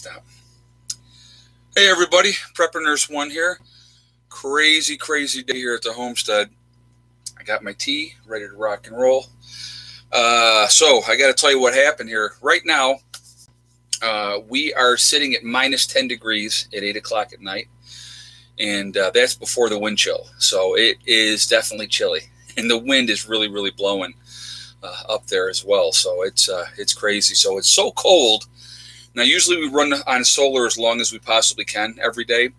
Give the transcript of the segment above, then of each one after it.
Stop. Hey everybody, Prepper Nurse 1 here. Crazy day here at the Homestead. I got my tea, ready to rock and roll. So I got to tell you what happened here. Right now, we are sitting at minus 10 degrees at 8 o'clock at night. And that's before the wind chill. So it is definitely chilly. And the wind is really blowing up there as well. So it's crazy. So it's so cold. Now, usually we run on solar as long as we possibly can every day.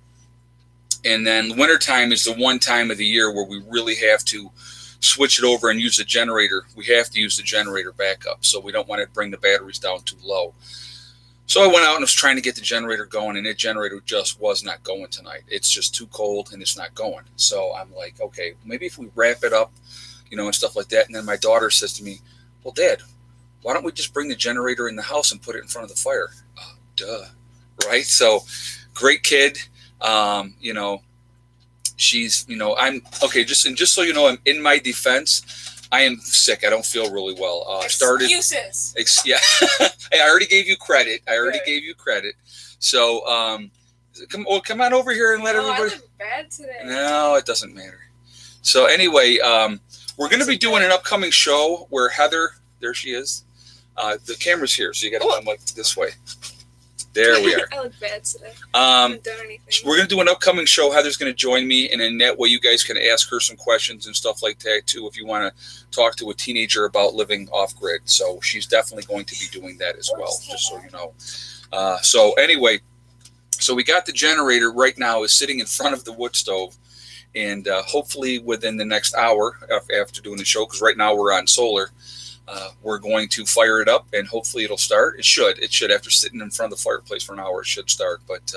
And then wintertime is the one time of the year where we really have to switch it over and use the generator. We have to use the generator backup. So we don't want to bring the batteries down too low. So I went out and was trying to get the generator going, and that generator just was not going tonight. It's just too cold and it's not going. So I'm like, okay, maybe if we wrap it up, and stuff like that. And then my daughter says to me, well, Dad, why don't we just bring the generator in the house and put it in front of the fire? Oh, duh. Right? So great kid. She's, I'm okay. Just so you know, I'm in my defense. I am sick. I don't feel really well. Excuses. Yeah. I already gave you credit. So, come on over here and let everybody. I look bad today. No, it doesn't matter. So anyway, we're going to be doing an upcoming show where Heather, there she is. The camera's here, so you got to come like this way. There we are. I look bad today. I haven't done anything. We're going to do an upcoming show. Heather's going to join me, and in that way you guys can ask her some questions and stuff like that, too, if you want to talk to a teenager about living off-grid. So she's definitely going to be doing that as well, just so you know. So anyway, so we got the generator right now is sitting in front of the wood stove, and hopefully within the next hour after doing the show, because right now we're on solar, we're going to fire it up, and hopefully it'll start. It should. After sitting in front of the fireplace for an hour, it should start. But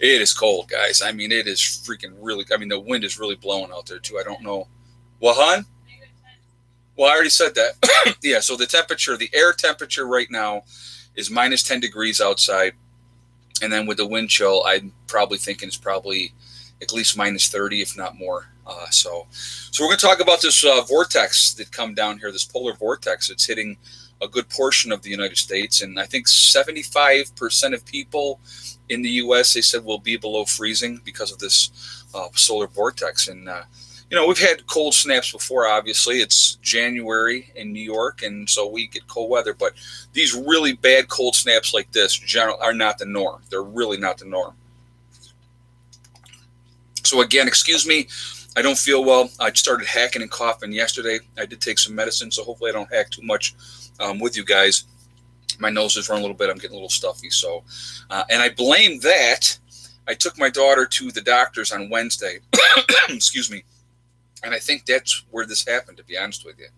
it is cold, guys. I mean, it is freaking really. I mean, the wind is really blowing out there too. I don't know. Well, hon? Well, I already said that. Yeah. So the air temperature right now is minus 10 degrees outside, and then with the wind chill, I'm probably thinking it's probably at least minus 30, if not more. So we're going to talk about this vortex that come down here, this polar vortex. It's hitting a good portion of the United States, and I think 75% of people in the U.S., they said, will be below freezing because of this solar vortex. And, we've had cold snaps before, obviously. It's January in New York, and so we get cold weather. But these really bad cold snaps like this are not the norm. They're really not the norm. So, again, excuse me. I don't feel well. I started hacking and coughing yesterday. I did take some medicine, so hopefully I don't hack too much with you guys. My nose is running a little bit. I'm getting a little stuffy. So, and I blame that. I took my daughter to the doctor's on Wednesday. Excuse me. And I think that's where this happened, to be honest with you.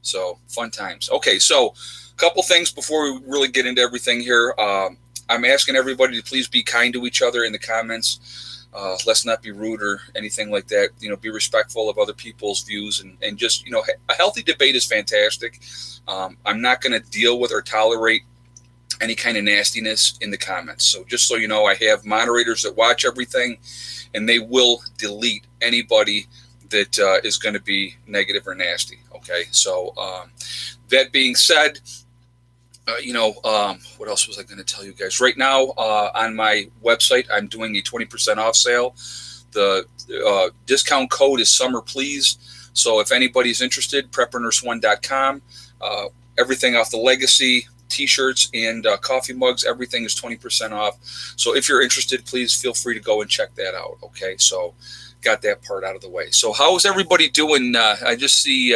So, fun times. Okay, so a couple things before we really get into everything here. I'm asking everybody to please be kind to each other in the comments. Let's not be rude or anything like that. Be respectful of other people's views and just, a healthy debate is fantastic. I'm not going to deal with or tolerate any kind of nastiness in the comments. So just so you know, I have moderators that watch everything, and they will delete anybody that is going to be negative or nasty. Okay. So that being said, what else was I going to tell you guys? Right now, on my website, I'm doing a 20% off sale. The discount code is Summer Please. So if anybody's interested, preparedness1.com. Everything off the Legacy T-shirts and coffee mugs, everything is 20% off. So if you're interested, please feel free to go and check that out. Okay, so got that part out of the way. So how is everybody doing? I just see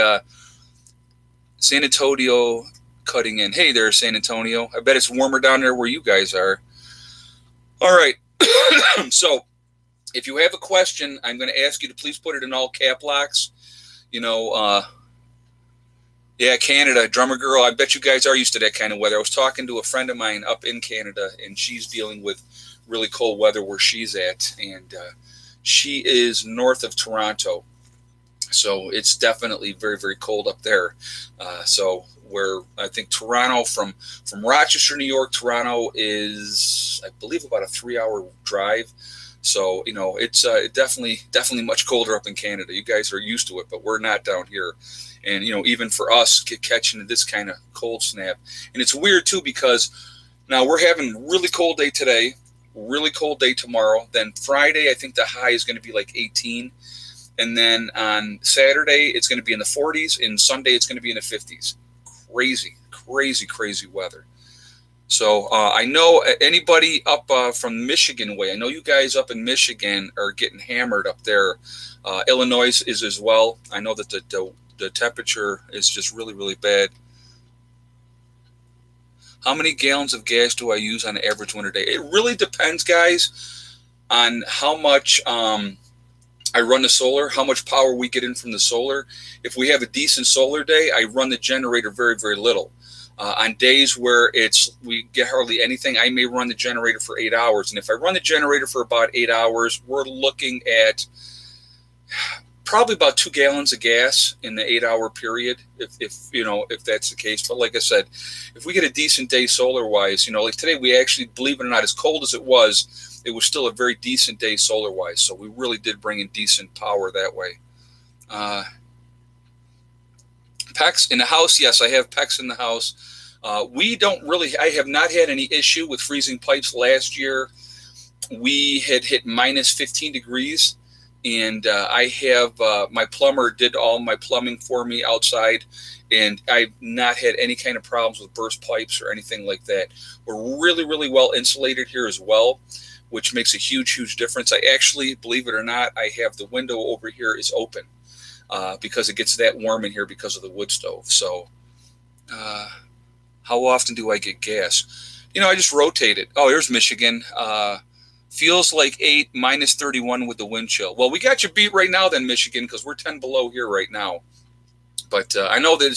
San Antonio cutting in. Hey there, San Antonio. I bet it's warmer down there where you guys are. All right. So if you have a question, I'm going to ask you to please put it in all cap locks. Yeah, Canada, drummer girl. I bet you guys are used to that kind of weather. I was talking to a friend of mine up in Canada, and she's dealing with really cold weather where she's at. And she is north of Toronto. So it's definitely very, very cold up there. So where I think Toronto from Rochester, New York, Toronto is, I believe, about a 3-hour drive. So, it's definitely much colder up in Canada. You guys are used to it, but we're not down here. And, even for us catching this kind of cold snap. And it's weird, too, because Now we're having a really cold day today, really cold day tomorrow. Then Friday, I think the high is going to be like 18. And then on Saturday, it's going to be in the 40s. And Sunday, it's going to be in the 50s. Crazy, crazy, crazy weather. So I know anybody up from Michigan way, I know you guys up in Michigan are getting hammered up there. Illinois is as well. I know that the temperature is just really, really bad. How many gallons of gas do I use on an average winter day? It really depends, guys, on how much I run the solar, how much power we get in from the solar. If we have a decent solar day, I run the generator very, very little. On days where we get hardly anything, I may run the generator for 8 hours. And if I run the generator for about 8 hours, we're looking at probably about 2 gallons of gas in the 8-hour period, if that's the case. But like I said, if we get a decent day solar wise, like today, we actually, believe it or not, as cold as it was still a very decent day solar wise. So we really did bring in decent power that way. PEX in the house, yes, I have PEX in the house. I have not had any issue with freezing pipes. Last year, we had hit minus 15 degrees, and I have my plumber did all my plumbing for me outside, and I've not had any kind of problems with burst pipes or anything like that. We're really, really well insulated here as well, which makes a huge, huge difference. I actually, believe it or not, I have the window over here is open. Because it gets that warm in here because of the wood stove. So how often do I get gas? I just rotate it. Oh, here's Michigan. Feels like 8, minus 31 with the wind chill. Well, we got you beat right now then, Michigan, because we're 10 below here right now. But I know that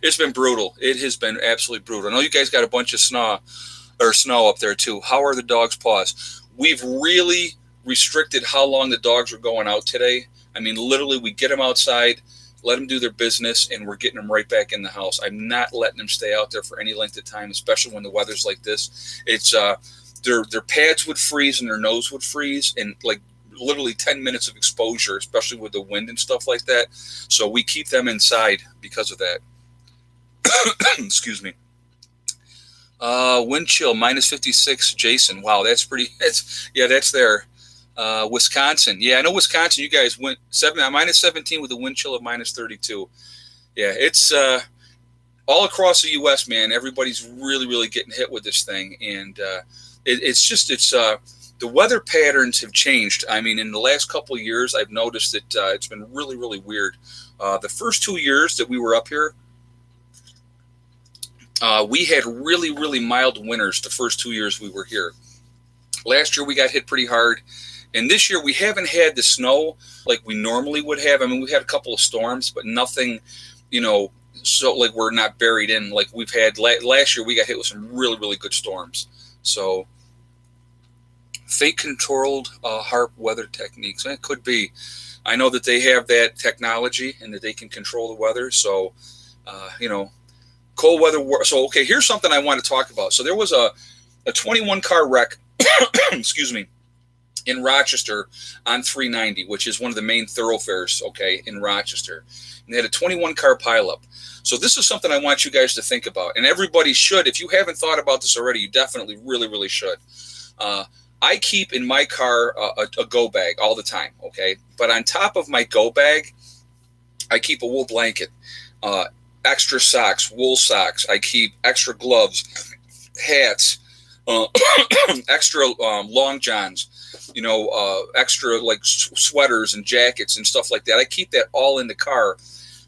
it's been brutal. It has been absolutely brutal. I know you guys got a bunch of snow up there too. How are the dogs' paws? We've really restricted how long the dogs are going out today. I mean, literally, we get them outside, let them do their business, and we're getting them right back in the house. I'm not letting them stay out there for any length of time, especially when the weather's like this. It's their pads would freeze and their nose would freeze, and like literally 10 minutes of exposure, especially with the wind and stuff like that. So we keep them inside because of that. Excuse me. Wind chill minus 56. Jason, wow, that's pretty. That's there. Wisconsin. Yeah, I know Wisconsin. You guys went minus 17 with a wind chill of minus 32. Yeah, it's all across the U.S., man. Everybody's really, really getting hit with this thing. And the weather patterns have changed. I mean, in the last couple of years, I've noticed that it's been really, really weird. The first 2 years that we were up here, we had really, really mild winters the first 2 years we were here. Last year, we got hit pretty hard. And this year, we haven't had the snow like we normally would have. I mean, we had a couple of storms, but nothing, so like we're not buried in like we've had. Last year, we got hit with some really, really good storms. So, fake controlled HARP weather techniques. It could be. I know that they have that technology and that they can control the weather. So, cold weather. So, okay, here's something I want to talk about. So, there was a 21-car wreck, excuse me, in Rochester on 390, which is one of the main thoroughfares, okay, in Rochester. And they had a 21-car pileup. So this is something I want you guys to think about. And everybody should. If you haven't thought about this already, you definitely really, really should. I keep in my car a go bag all the time, okay? But on top of my go bag, I keep a wool blanket, extra socks, wool socks. I keep extra gloves, hats, extra long johns, extra like sweaters and jackets and stuff like that. I keep that all in the car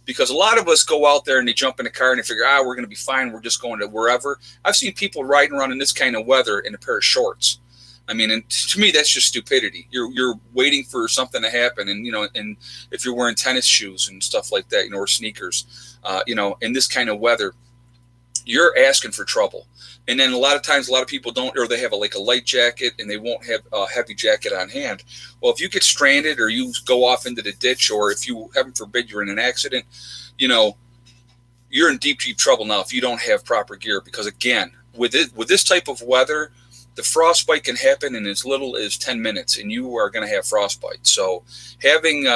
because a lot of us go out there and they jump in the car and they figure, we're going to be fine. We're just going to wherever. I've seen people riding around in this kind of weather in a pair of shorts. I mean, and to me, that's just stupidity. You're waiting for something to happen. And, and if you're wearing tennis shoes and stuff like that, or sneakers, in this kind of weather, you're asking for trouble. And then a lot of times, a lot of people don't, or they have a light jacket and they won't have a heavy jacket on hand. Well, if you get stranded or you go off into the ditch, or if you, heaven forbid, you're in an accident, you're in deep, deep trouble now if you don't have proper gear. Because again, with this type of weather, the frostbite can happen in as little as 10 minutes and you are going to have frostbite. So having,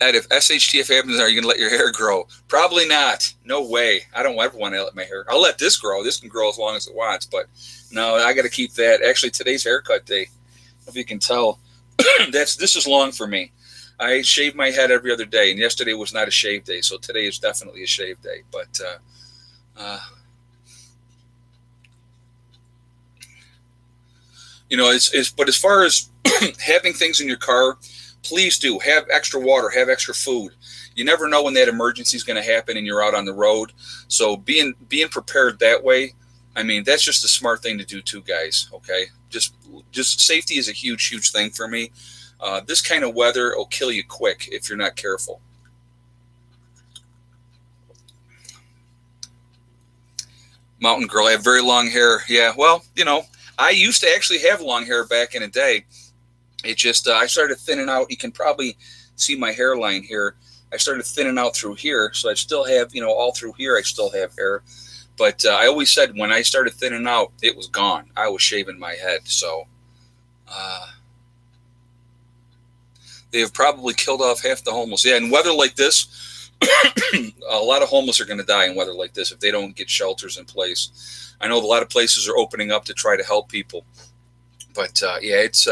Ed, if SHTF happens, are you going to let your hair grow? Probably not. No way. I don't ever want to let my hair. I'll let this grow. This can grow as long as it wants, but no, I got to keep that. Actually, today's haircut day. If you can tell, this is long for me. I shave my head every other day, and yesterday was not a shave day, so today is definitely a shave day. But but as far as having things in your car, please do have extra water, have extra food. You never know when that emergency is going to happen and you're out on the road. So being prepared that way, I mean, that's just a smart thing to do too, guys. Okay, just safety is a huge thing for me. This kind of weather will kill you quick if you're not careful. Mountain girl, I have very long hair. Yeah, well, I used to actually have long hair back in the day. It just, I started thinning out. You can probably see my hairline here. I started thinning out through here. So I still have, all through here, I still have hair. But I always said when I started thinning out, it was gone. I was shaving my head. So they have probably killed off half the homeless. Yeah, in weather like this, a lot of homeless are going to die in weather like this if they don't get shelters in place. I know a lot of places are opening up to try to help people. But yeah, it's...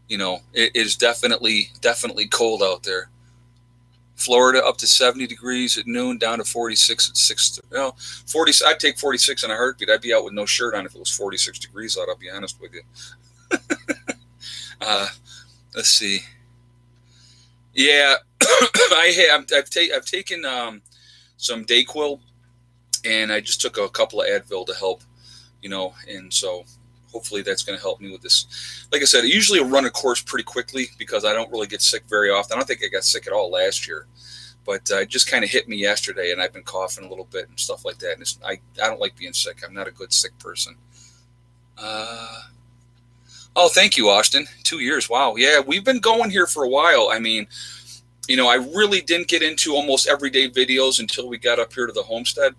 it is definitely cold out there. Florida up to 70 degrees at noon, down to 46 at 6. 40. I'd take 46 in a heartbeat. I'd be out with no shirt on if it was 46 degrees out. I'll be honest with you. Let's see. Yeah, I've taken some Dayquil, and I just took a couple of Advil to help, and so. Hopefully that's going to help me with this. Like I said, I usually run a course pretty quickly because I don't really get sick very often. I don't think I got sick at all last year, but it just kind of hit me yesterday, and I've been coughing a little bit and stuff like that. And I don't like being sick. I'm not a good sick person. Oh, thank you, Austin. 2 years. Wow. Yeah, we've been going here for a while. I mean, I really didn't get into almost everyday videos until we got up here to the Homestead.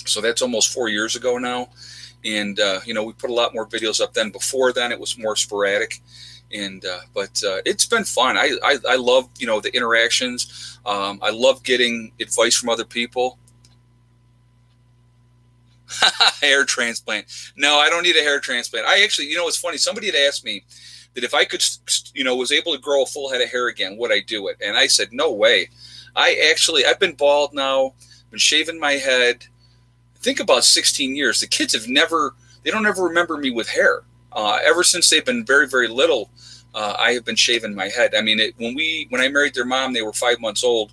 So that's almost 4 years ago now. And, we put a lot more videos up then. Before then, it was more sporadic. And but it's been fun. I love, the interactions. I love getting advice from other people. Hair transplant. No, I don't need a hair transplant. I actually, it's funny. Somebody had asked me that if I could, was able to grow a full head of hair again, would I do it? And I said, no way. I've been bald now, been shaving my head. Think about 16 years. The kids they don't ever remember me with hair. Ever since they've been very, very little, I have been shaving my head. I mean, when I married their mom, they were 5 months old,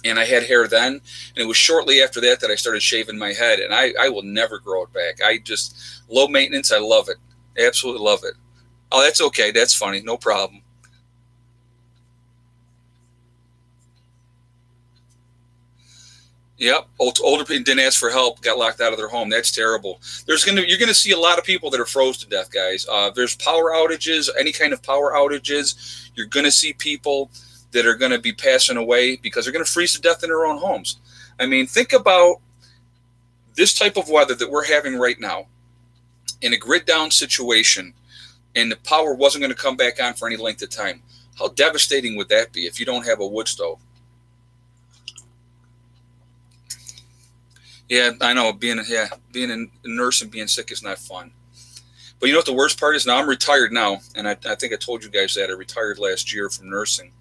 and I had hair then. And it was shortly after that I started shaving my head, and I will never grow it back. I just, low maintenance, I love it. Absolutely love it. Oh, that's okay. That's funny. No problem. Yep, older people didn't ask for help, got locked out of their home. That's terrible. You're gonna see a lot of people that are froze to death, guys. There's power outages, any kind of power outages. You're gonna see people that are gonna be passing away because they're gonna freeze to death in their own homes. I mean, think about this type of weather that we're having right now in a grid down situation, and the power wasn't going to come back on for any length of time. How devastating would that be if you don't have a wood stove? Yeah, I know. Being a nurse and being sick is not fun. But you know what the worst part is? Now I'm retired now, and I think I told you guys that I retired last year from nursing.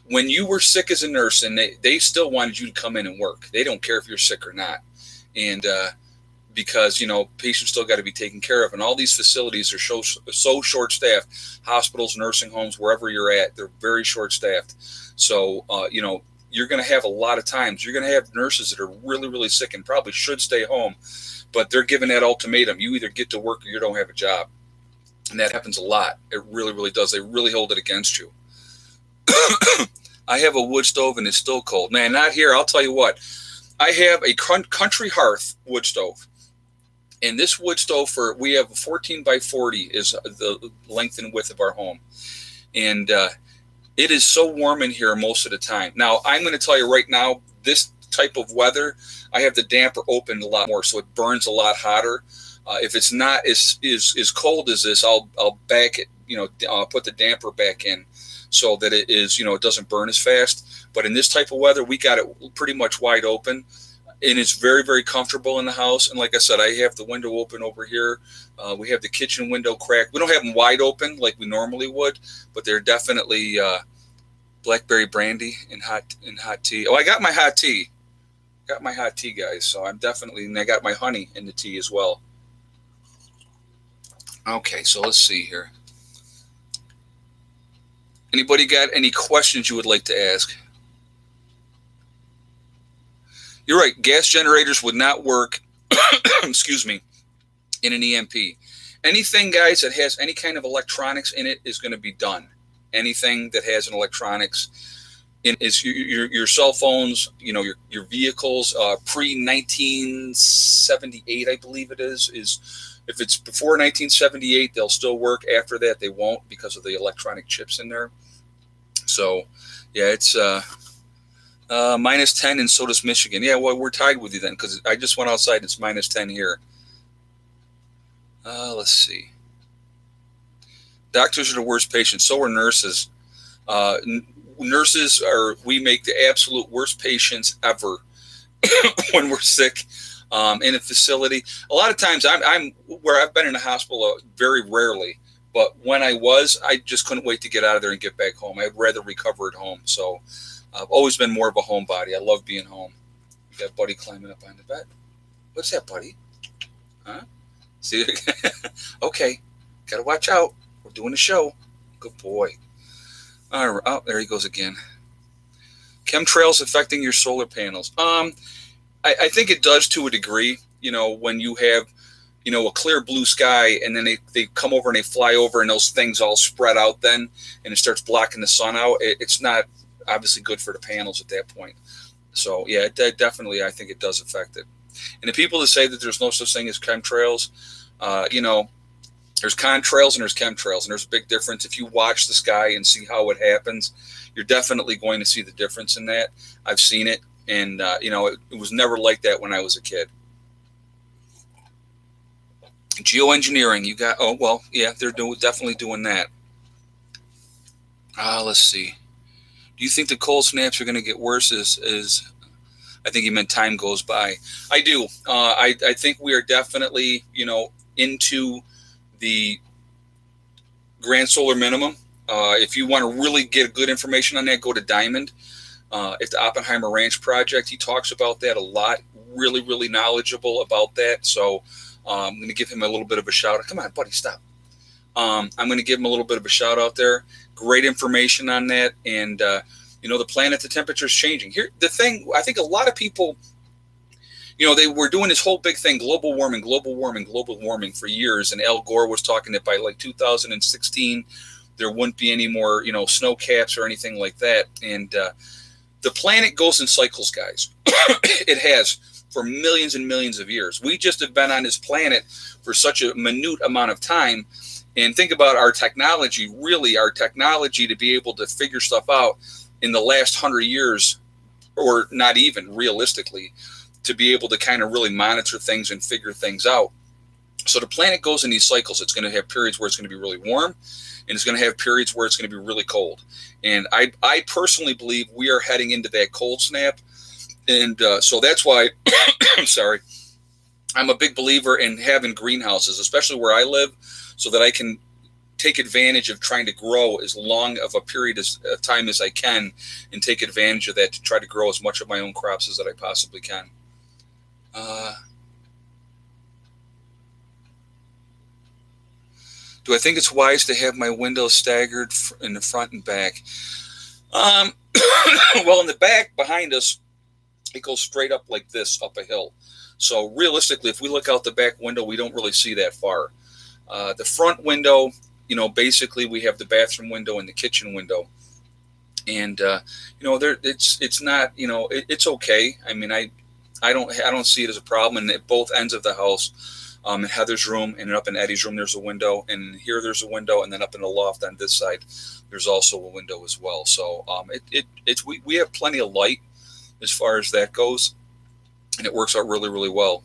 When you were sick as a nurse, and they still wanted you to come in and work. They don't care if you're sick or not, and because patients still got to be taken care of, and all these facilities are so short-staffed. Hospitals, nursing homes, wherever you're at, they're very short-staffed. So you're going to have a lot of times. You're going to have nurses that are really, really sick and probably should stay home, but they're given that ultimatum. You either get to work or you don't have a job. And that happens a lot. It really, really does. They really hold it against you. I have a wood stove and it's still cold. Man, not here. I'll tell you what. I have a country hearth wood stove. And this wood stove, we have a 14 by 40 is the length and width of our home. And it is so warm in here most of the time. Now, I'm going to tell you right now, this type of weather, I have the damper open a lot more, so it burns a lot hotter. If it's not as cold as this, I'll back it, put the damper back in. so that it is, it doesn't burn as fast. But in this type of weather, we got it pretty much wide open, and it's very, very comfortable in the house. And like I said, I have the window open over here. We have the kitchen window cracked. We don't have them wide open like we normally would, but they're definitely blackberry brandy and hot tea. Oh, I got my hot tea. Got my hot tea, guys. So I'm definitely, and I got my honey in the tea as well. Okay, so let's see here. Anybody got any questions you would like to ask? You're right. Gas generators would not work, excuse me, in an EMP. Anything, guys, that has any kind of electronics in it is going to be done. Anything that has an electronics in is your cell phones, your vehicles, pre-1978, I believe it is if it's before 1978, they'll still work. After that, they won't because of the electronic chips in there. So, yeah, it's minus 10, and so does Michigan. Yeah, well, we're tied with you then because I just went outside. It's minus 10 here. Let's see. Doctors are the worst patients. So are nurses. We make the absolute worst patients ever when we're sick in a facility. A lot of times I'm where I've been in a hospital very rarely, but when I just couldn't wait to get out of there and get back home. I'd rather recover at home. So I've always been more of a homebody. I love being home. You got Buddy climbing up on the bed. What's that, Buddy? Huh? See? Okay. Got to watch out. We're doing a show. Good boy. All right. Oh, there he goes again. Chemtrails affecting your solar panels. I think it does to a degree. When you have, a clear blue sky, and then they come over and they fly over, and those things all spread out then, and it starts blocking the sun out. It's not obviously good for the panels at that point. So, yeah, definitely I think it does affect it. And the people that say that there's no such thing as chemtrails, there's contrails and there's chemtrails, and there's a big difference. If you watch the sky and see how it happens, you're definitely going to see the difference in that. I've seen it, and it was never like that when I was a kid. Geoengineering, you got? Oh well, yeah, they're definitely doing that. Let's see. Do you think the cold snaps are going to get worse as I think you meant time goes by? I do. I think we are definitely into the grand solar minimum. If you want to really get good information on that, go to Diamond. At the Oppenheimer Ranch Project, he talks about that a lot. Really, really knowledgeable about that. So I'm going to give him a little bit of a shout out. Come on, buddy, stop. I'm going to give him a little bit of a shout out there. Great information on that. And, the planet, the temperature is changing. Here, the thing, I think a lot of people, they were doing this whole big thing, global warming for years. And Al Gore was talking that by like 2016, there wouldn't be any more, snow caps or anything like that. And the planet goes in cycles, guys. It has for millions and millions of years. We just have been on this planet for such a minute amount of time. And think about our technology to be able to figure stuff out in the last 100 years, or not even realistically, to be able to kind of really monitor things and figure things out. So the planet goes in these cycles. It's going to have periods where it's going to be really warm, and it's going to have periods where it's going to be really cold. And I personally believe we are heading into that cold snap. And so that's why, I'm sorry, I'm a big believer in having greenhouses, especially where I live, so that I can take advantage of trying to grow as long of a period of time as I can, and take advantage of that to try to grow as much of my own crops as that I possibly can. Do I think it's wise to have my windows staggered in the front and back? Well, in the back behind us, it goes straight up like this, up a hill. So realistically, if we look out the back window, we don't really see that far. The front window, basically we have the bathroom window and the kitchen window. And, it's not, it's okay. I mean, I don't see it as a problem. And at both ends of the house, in Heather's room and up in Eddie's room, there's a window, and here there's a window, and then up in the loft on this side, there's also a window as well. So we have plenty of light as far as that goes, and it works out really, really well.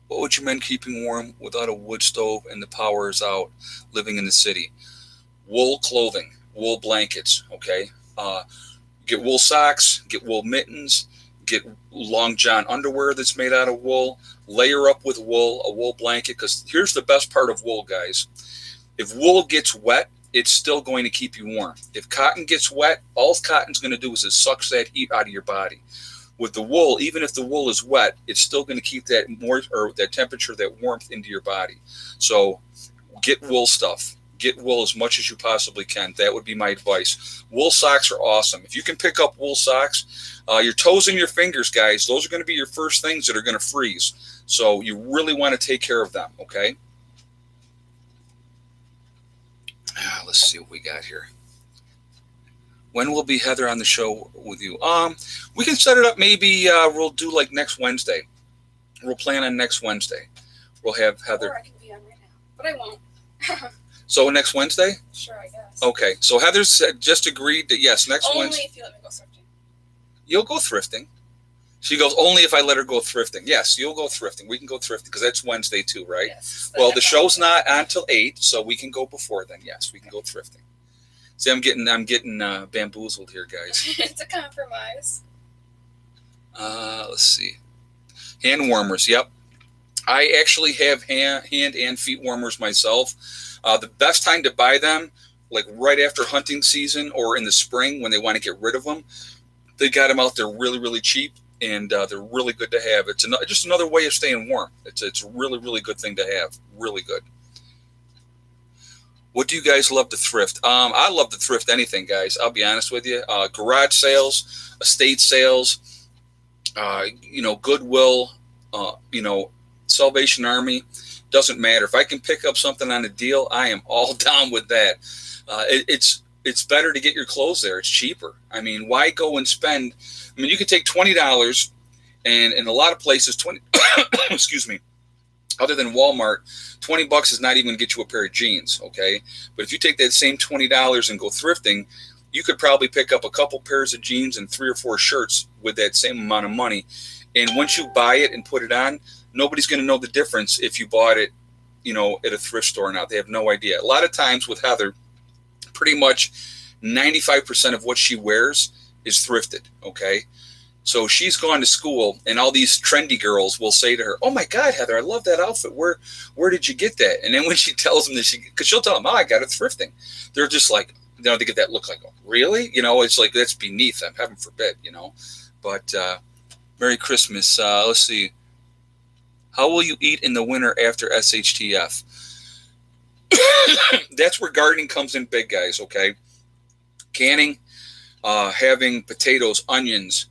What would you recommend keeping warm without a wood stove and the power is out, living in the city? Wool clothing. wool blankets, okay? Get wool socks, get wool mittens, get long john underwear that's made out of wool, layer up with wool, a wool blanket, because here's the best part of wool, guys. If wool gets wet, it's still going to keep you warm. If cotton gets wet, all cotton's going to do is it sucks that heat out of your body. With the wool, even if the wool is wet, it's still going to keep that that temperature, that warmth into your body. So get wool stuff. Get wool as much as you possibly can. That would be my advice. Wool socks are awesome. If you can pick up wool socks, your toes and your fingers, guys, those are going to be your first things that are going to freeze. So you really want to take care of them, okay? Let's see what we got here. When will be Heather on the show with you? We can set it up. Maybe we'll do like next Wednesday. We'll plan on next Wednesday. We'll have Heather. Or I can be on right now, but I won't. So next Wednesday? Sure, I guess. Okay. So Heather said just agreed that yes, next Only Wednesday. if you let me go thrifting. You'll go thrifting. She goes, only if I let her go thrifting. Yes, you'll go thrifting. We can go thrifting because that's Wednesday too, right? Yes. Well, the show's not until 8, so we can go before then. Yes, we can go thrifting. See, I'm getting bamboozled here, guys. It's a compromise. Let's see. Hand warmers. Yep. I actually have hand and feet warmers myself. The best time to buy them, like right after hunting season or in the spring when they want to get rid of them. They got them out there really, really cheap, and they're really good to have. It's just another way of staying warm. It's a really, really good thing to have. Really good. What do you guys love to thrift? I love to thrift anything, guys. I'll be honest with you. Garage sales, estate sales, Goodwill, Salvation Army. Doesn't matter. If I can pick up something on a deal, I am all down with that. It's better to get your clothes there. It's cheaper. I mean, why go and spend? I mean, you could take $20, and in a lot of places, excuse me, other than Walmart, $20 is not even going to get you a pair of jeans, okay? But if you take that same $20 and go thrifting, you could probably pick up a couple pairs of jeans and 3 or 4 shirts with that same amount of money. And once you buy it and put it on, nobody's going to know the difference if you bought it, at a thrift store or not. They have no idea. A lot of times with Heather, pretty much 95% of what she wears is thrifted, okay? So she's gone to school, and all these trendy girls will say to her, "Oh my God, Heather, I love that outfit. Where did you get that?" And then when she tells them that because she'll tell them, "Oh, I got it thrifting," they're just like, they get that look like, "Oh, really?" It's like that's beneath them, heaven forbid, But Merry Christmas. Let's see. How will you eat in the winter after SHTF? That's where gardening comes in big, guys. Okay, canning, having potatoes, onions.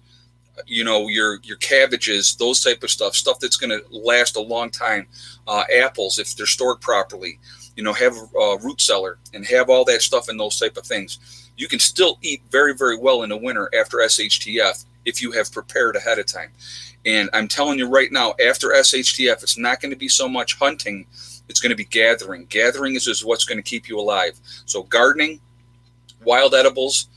Your cabbages, those type of stuff that's going to last a long time. Apples, if they're stored properly, have a root cellar and have all that stuff and those type of things. You can still eat very, very well in the winter after SHTF if you have prepared ahead of time. And I'm telling you right now, after SHTF, it's not going to be so much hunting. It's going to be gathering. Gathering is what's going to keep you alive. So gardening, wild edibles,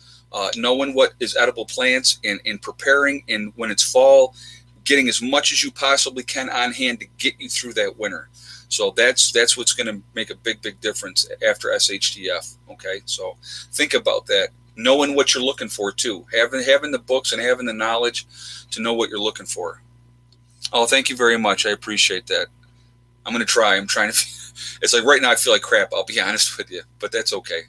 knowing what is edible plants and preparing, and when it's fall, getting as much as you possibly can on hand to get you through that winter. So that's what's going to make a big, big difference after SHTF. Okay, so think about that. Knowing what you're looking for too, having the books and having the knowledge to know what you're looking for. Oh, thank you very much. I appreciate that. I'm going to try. I'm trying to. It's like right now I feel like crap. I'll be honest with you, but that's okay.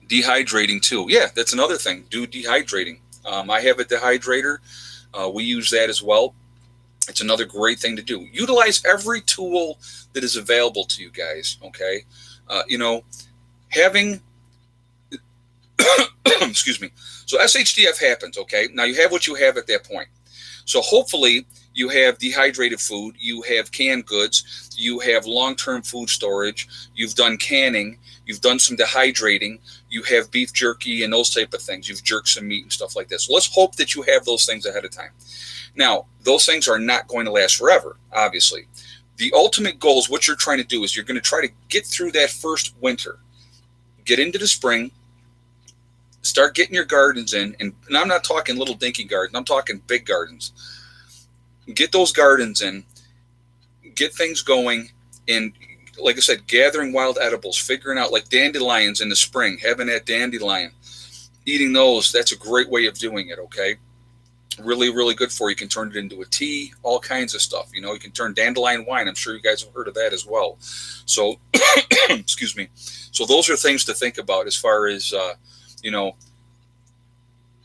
Dehydrating too. Yeah, that's another thing. Do dehydrating. I have a dehydrator. We use that as well. It's another great thing to do. Utilize every tool that is available to you guys. Okay, having excuse me. So SHTF happens. Okay, now you have what you have at that point. So hopefully you have dehydrated food, you have canned goods, you have long-term food storage, you've done canning, you've done some dehydrating, you have beef jerky and those type of things. You've jerked some meat and stuff like this. So let's hope that you have those things ahead of time. Now, those things are not going to last forever, obviously. The ultimate goal is what you're trying to do is you're going to try to get through that first winter, get into the spring, start getting your gardens in. And I'm not talking little dinky gardens. I'm talking big gardens. Get those gardens in. get things going. And like I said, gathering wild edibles, figuring out like dandelions in the spring, having that dandelion, eating those, that's a great way of doing it, okay? Really, really good for you. You can turn it into a tea, all kinds of stuff. You know, you can turn dandelion wine. I'm sure you guys have heard of that as well. So, excuse me. So those are things to think about as far as, you know,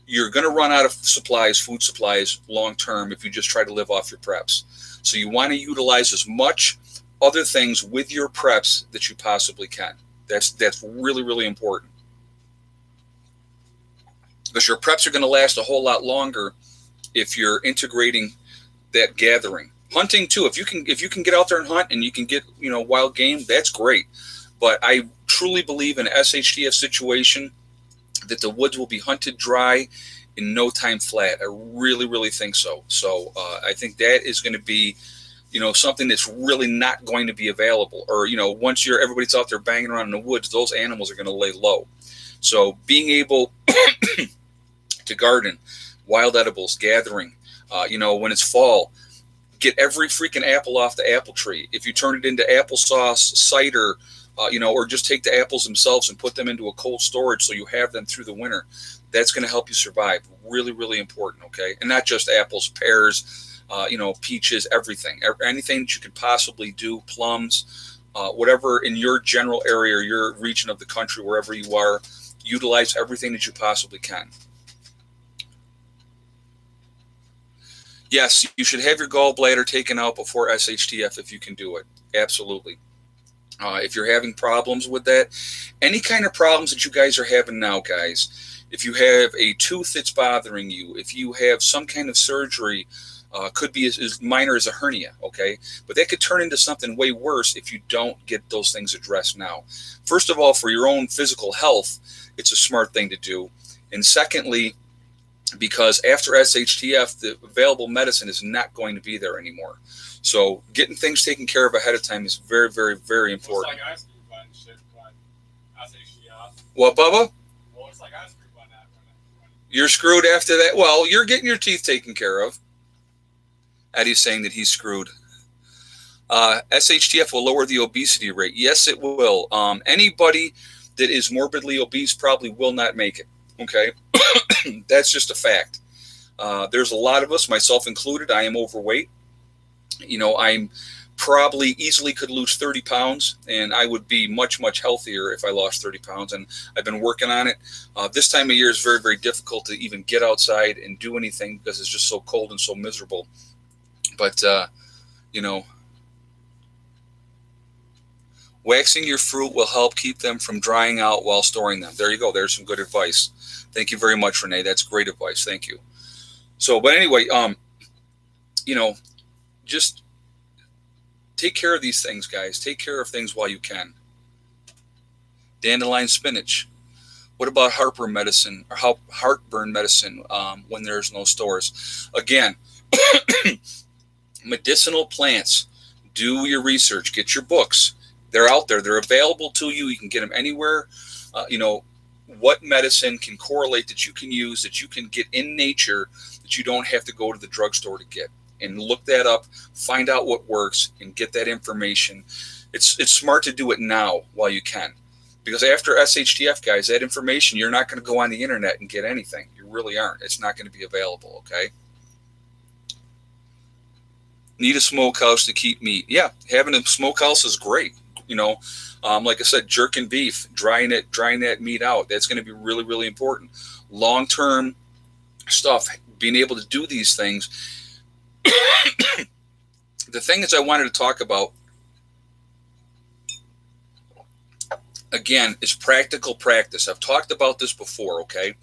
you're going to run out of supplies, food supplies, long term if you just try to live off your preps. So you want to utilize as much other things with your preps that you possibly can. That's really, really important. Because your preps are going to last a whole lot longer if you're integrating that gathering. Hunting too, if you can get out there and hunt and you can get, you know, wild game, that's great. But I truly believe in an SHTF situation that the woods will be hunted dry in no time flat. I really, really think so. So I think that is going to be, you know, something that's really not going to be available. Or, you know, once everybody's out there banging around in the woods, those animals are going to lay low. So being able to garden, wild edibles, gathering, you know, when it's fall, get every freaking apple off the apple tree. If you turn it into applesauce, cider, you know, or just take the apples themselves and put them into a cold storage so you have them through the winter, that's going to help you survive. Really, really important, okay? And not just apples, pears, you know, peaches, everything. Anything that you could possibly do, plums, whatever in your general area or your region of the country, wherever you are, utilize everything that you possibly can. Yes, you should have your gallbladder taken out before SHTF if you can do it. Absolutely. If you're having problems with that, any kind of problems that you guys are having now, guys, if you have a tooth that's bothering you, if you have some kind of surgery, could be as minor as a hernia, okay? But that could turn into something way worse if you don't get those things addressed now. First of all, for your own physical health, it's a smart thing to do. And secondly, because after SHTF, the available medicine is not going to be there anymore. So getting things taken care of ahead of time is very, very, very important. Looks like I screwed one shit, but SHTF. What, Bubba? Well, it's like I screwed one that one. You're screwed after that? Well, you're getting your teeth taken care of. Eddie's saying that he's screwed. SHTF will lower the obesity rate. Yes, it will. Anybody that is morbidly obese probably will not make it. Okay? That's just a fact. There's a lot of us, myself included. I am overweight. You know, I'm probably easily could lose 30 pounds, and I would be much, much healthier if I lost 30 pounds. And I've been working on it. This time of year is very, very difficult to even get outside and do anything because it's just so cold and so miserable. But, you know, waxing your fruit will help keep them from drying out while storing them. There you go. There's some good advice. Thank you very much, Renee. That's great advice. Thank you. So, but anyway, you know, just take care of these things, guys. Take care of things while you can. Dandelion spinach. What about heartburn medicine or heartburn medicine when there's no stores? Again, medicinal plants. Do your research. Get your books. They're out there. They're available to you. You can get them anywhere. You know, what medicine can correlate that you can use, that you can get in nature, that you don't have to go to the drugstore to get. And look that up, find out what works, and get that information. It's smart to do it now while you can. Because after SHTF, guys, that information, you're not going to go on the internet and get anything. You really aren't. It's not going to be available, okay? Need a smokehouse to keep meat. Yeah, having a smokehouse is great. You know, like I said, jerking beef, drying that meat out. That's going to be really, really important. Long-term stuff, being able to do these things. The thing that I wanted to talk about, again, is practical practice. I've talked about this before, okay?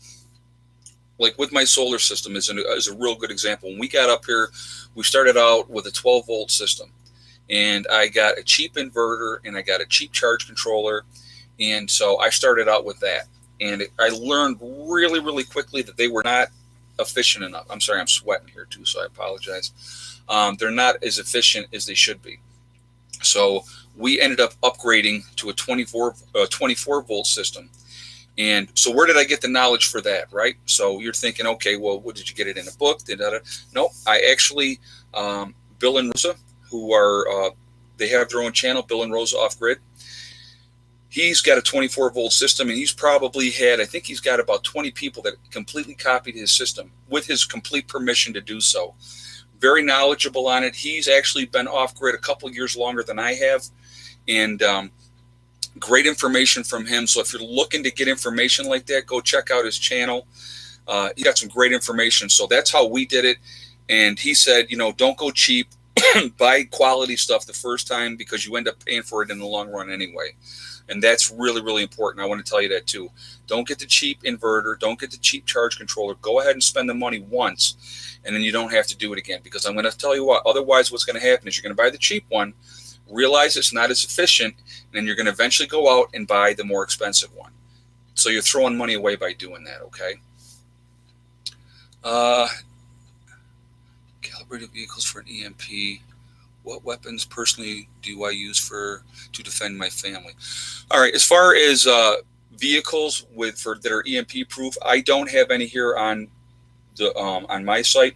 Like with my solar system is a real good example. When we got up here, we started out with a 12-volt system. And I got a cheap inverter, and I got a cheap charge controller. And so I started out with that. And I learned really, really quickly that they were not efficient enough. I'm sorry, I'm sweating here too, so I apologize. They're not as efficient as they should be. So we ended up upgrading to a 24-volt system. And so where did I get the knowledge for that, right? So you're thinking, okay, well, what did you get it in a book? No, I actually, Bill and Rosa, who are they have their own channel, Bill and Rosa Off Grid. He's got a 24-volt system, and he's probably had, I think he's got about 20 people that completely copied his system with his complete permission to do so. Very knowledgeable on it. He's actually been off grid a couple years longer than I have, and great information from him. So if you're looking to get information like that, go check out his channel. He got some great information. So that's how we did it. And he said, don't go cheap. Buy quality stuff the first time, because you end up paying for it in the long run anyway. And that's really, really important. I want to tell you that too. Don't get the cheap inverter. Don't get the cheap charge controller. Go ahead and spend the money once, and then you don't have to do it again. Because I'm going to tell you what, otherwise what's going to happen is you're going to buy the cheap one, realize it's not as efficient, and then you're going to eventually go out and buy the more expensive one. So you're throwing money away by doing that, okay? Calibrated vehicles for an EMP. What weapons personally do I use to defend my family? All right, as far as vehicles that are EMP proof, I don't have any here on my site.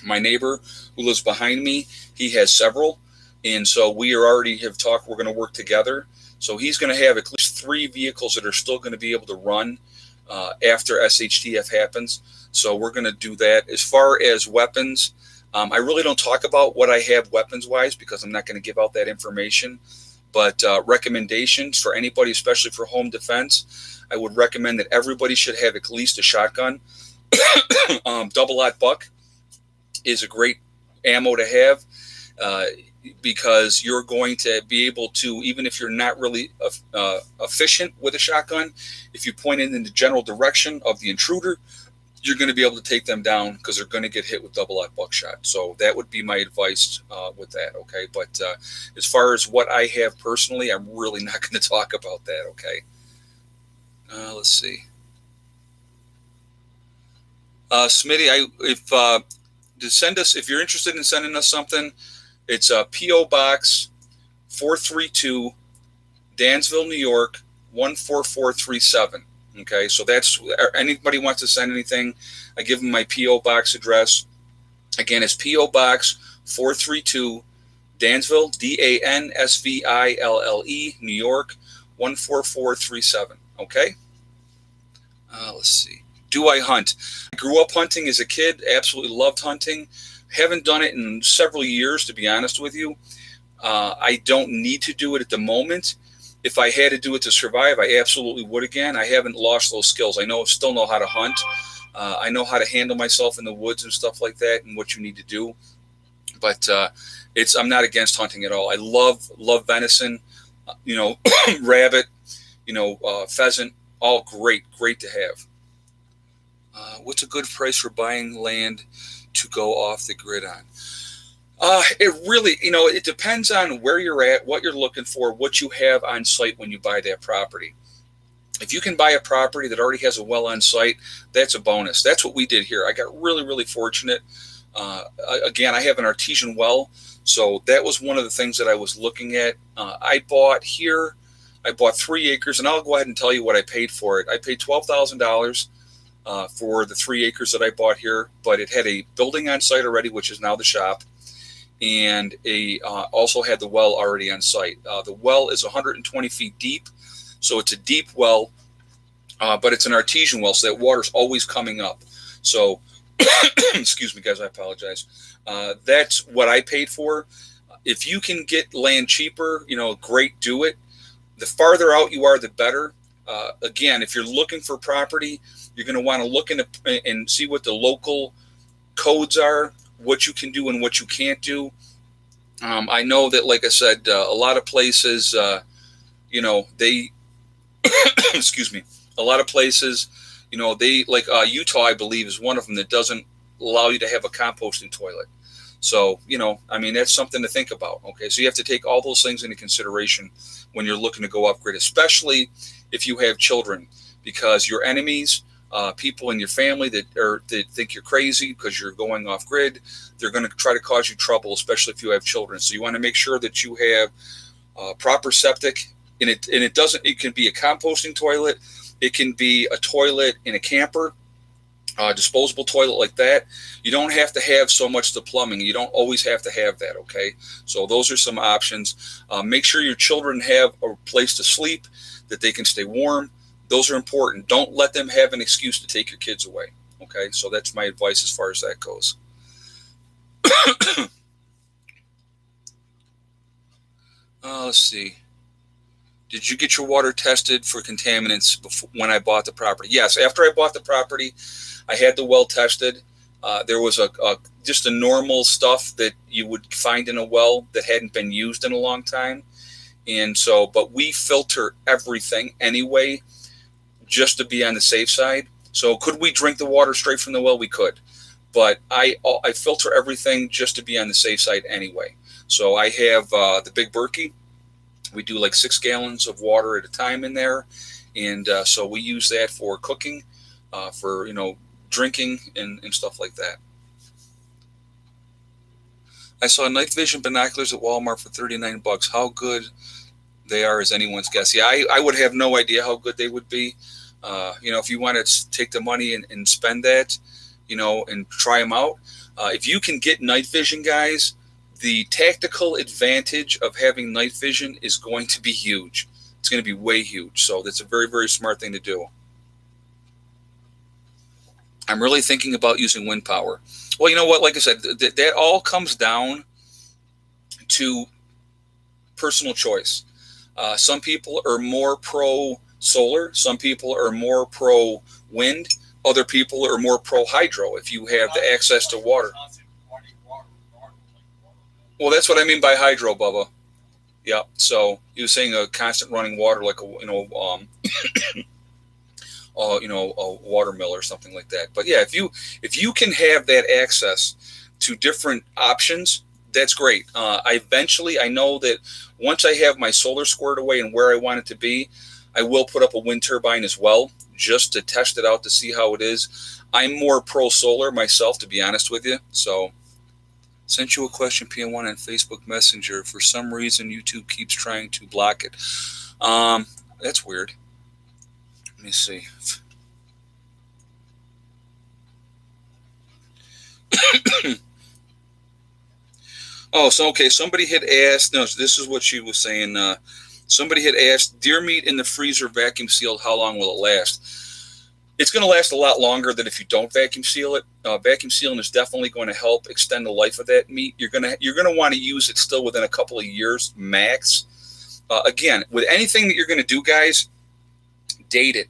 My neighbor who lives behind me, he has several, and so we have talked. We're going to work together. So he's going to have at least 3 vehicles that are still going to be able to run after SHTF happens. So we're going to do that. As far as weapons, I really don't talk about what I have weapons-wise, because I'm not going to give out that information. But recommendations for anybody, especially for home defense, I would recommend that everybody should have at least a shotgun. Double-aught buck is a great ammo to have, because you're going to be able to, even if you're not really efficient with a shotgun, if you point it in the general direction of the intruder, you're going to be able to take them down, because they're going to get hit with double-aught buckshot. So that would be my advice with that, okay? But as far as what I have personally, I'm really not going to talk about that, okay? Let's see. Smitty, if you're interested in sending us something, it's P.O. Box 432, Dansville, New York, 14437. Okay, so that's, anybody wants to send anything, I give them my P.O. Box address. Again, it's P.O. Box 432, Dansville, Dansville, New York, 14437. Okay? Let's see. Do I hunt? I grew up hunting as a kid, absolutely loved hunting. Haven't done it in several years, to be honest with you. I don't need to do it at the moment. If I had to do it to survive, I absolutely would again. I haven't lost those skills. Still know how to hunt. I know how to handle myself in the woods and stuff like that, and what you need to do. But I'm not against hunting at all. I love venison, rabbit, pheasant, all great to have. What's a good price for buying land to go off the grid on? It really, it depends on where you're at, what you're looking for, what you have on site when you buy that property. If you can buy a property that already has a well on site, that's a bonus. That's what we did here. I got really, really fortunate. Again, I have an artesian well, so that was one of the things that I was looking at. I bought 3 acres, and I'll go ahead and tell you what I paid for it. I paid $12,000 for the 3 acres that I bought here, but it had a building on site already, which is now the shop. And also had the well already on site. The well is 120 feet deep, so it's a deep well, but it's an artesian well, so that water's always coming up. So, excuse me, guys, I apologize. That's what I paid for. If you can get land cheaper, great, do it. The farther out you are, the better. Again, if you're looking for property, you're going to want to look and see what the local codes are, what you can do and what you can't do. I know that, like I said, a lot of places, they, excuse me, a lot of places, they, like Utah, I believe, is one of them that doesn't allow you to have a composting toilet. So, that's something to think about. Okay, so you have to take all those things into consideration when you're looking to go off grid, especially if you have children, because your enemies, people in your family that think you're crazy because you're going off grid, they're going to try to cause you trouble, especially if you have children. So you want to make sure that you have proper septic, and it can be a composting toilet, it can be a toilet in a camper, disposable toilet like that, you don't have to have so much the plumbing. You don't always have to have that, okay? So those are some options. Make sure your children have a place to sleep, that they can stay warm. Those are important. Don't let them have an excuse to take your kids away, okay? So that's my advice as far as that goes. Let's see. Did you get your water tested for contaminants when I bought the property? Yes, after I bought the property, I had the well tested. There was just the normal stuff that you would find in a well that hadn't been used in a long time. And so, but we filter everything anyway, just to be on the safe side. So could we drink the water straight from the well? We could. But I filter everything just to be on the safe side anyway. So I have the big Berkey. We do like 6 gallons of water at a time in there. And so we use that for cooking, for, drinking and stuff like that. I saw night vision binoculars at Walmart for $39. How good they are is anyone's guess. Yeah, I would have no idea how good they would be. If you want to take the money and spend that, and try them out. If you can get night vision, guys, the tactical advantage of having night vision is going to be huge. It's going to be way huge. So that's a very, very smart thing to do. I'm really thinking about using wind power. Well, you know what? Like I said, that all comes down to personal choice. Some people are more pro solar. Some people are more pro wind. Other people are more pro hydro if you have the access to water. Well, that's what I mean by hydro, Bubba. Yeah. So he was saying a constant running water, like a water mill or something like that. But yeah, if you can have that access to different options, that's great. I know that once I have my solar squared away and where I want it to be, I will put up a wind turbine as well, just to test it out to see how it is. I'm more pro solar myself, to be honest with you. So, sent you a question, PM1 on Facebook Messenger. For some reason, YouTube keeps trying to block it. That's weird. Let me see. Okay. Somebody had asked. No, this is what she was saying. Somebody had asked, deer meat in the freezer vacuum sealed, how long will it last? It's going to last a lot longer than if you don't vacuum seal it. Vacuum sealing is definitely going to help extend the life of that meat. You're going to want to use it still within a couple of years max. Again, with anything that you're going to do, guys, date it.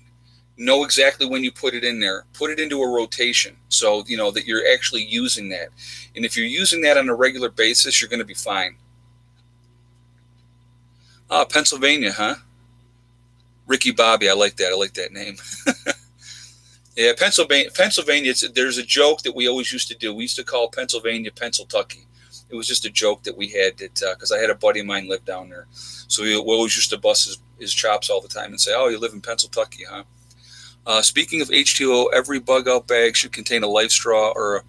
Know exactly when you put it in there. Put it into a rotation so that you're actually using that. And if you're using that on a regular basis, you're going to be fine. Pennsylvania, huh? Ricky Bobby, I like that. I like that name. Yeah, Pennsylvania. There's a joke that we always used to do. We used to call Pennsylvania Pennsyltucky. It was just a joke that we had because I had a buddy of mine live down there, so we always used to bust his chops all the time and say, "Oh, you live in Pennsyltucky, huh?" Speaking of H2O, every bug out bag should contain a life straw or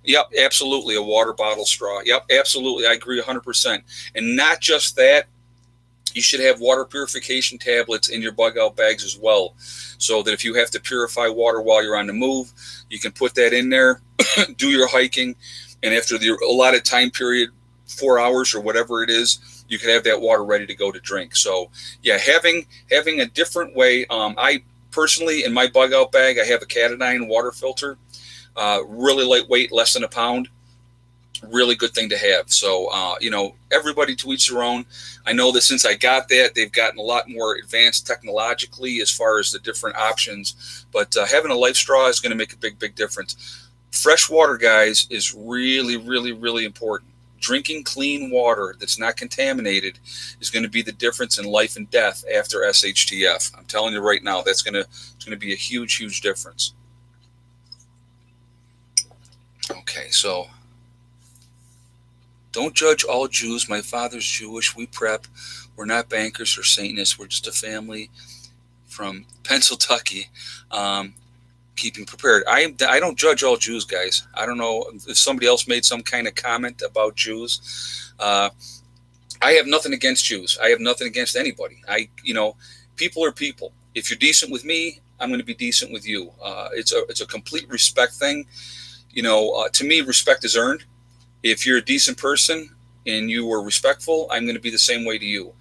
yep, absolutely, a water bottle straw. Yep, absolutely, I agree 100%. And not just that. You should have water purification tablets in your bug out bags as well, so that if you have to purify water while you're on the move, you can put that in there, do your hiking, and after the allotted time period, 4 hours or whatever it is, you can have that water ready to go to drink. So yeah, having a different way. I personally, in my bug out bag, I have a Catadine water filter, really lightweight, less than a pound. Really good thing to have. So, everybody to each their own. I know that since I got that, they've gotten a lot more advanced technologically as far as the different options. But having a life straw is going to make a big, big difference. Fresh water, guys, is really, really, really important. Drinking clean water that's not contaminated is going to be the difference in life and death after SHTF. I'm telling you right now, it's going to be a huge, huge difference. Okay, so don't judge all Jews. My father's Jewish. We prep. We're not bankers or Satanists. We're just a family from Pennsyltucky, keeping prepared. I don't judge all Jews, guys. I don't know if somebody else made some kind of comment about Jews. I have nothing against Jews. I have nothing against anybody. People are people. If you're decent with me, I'm going to be decent with you. It's a complete respect thing. To me, respect is earned. If you're a decent person and you were respectful, I'm going to be the same way to you.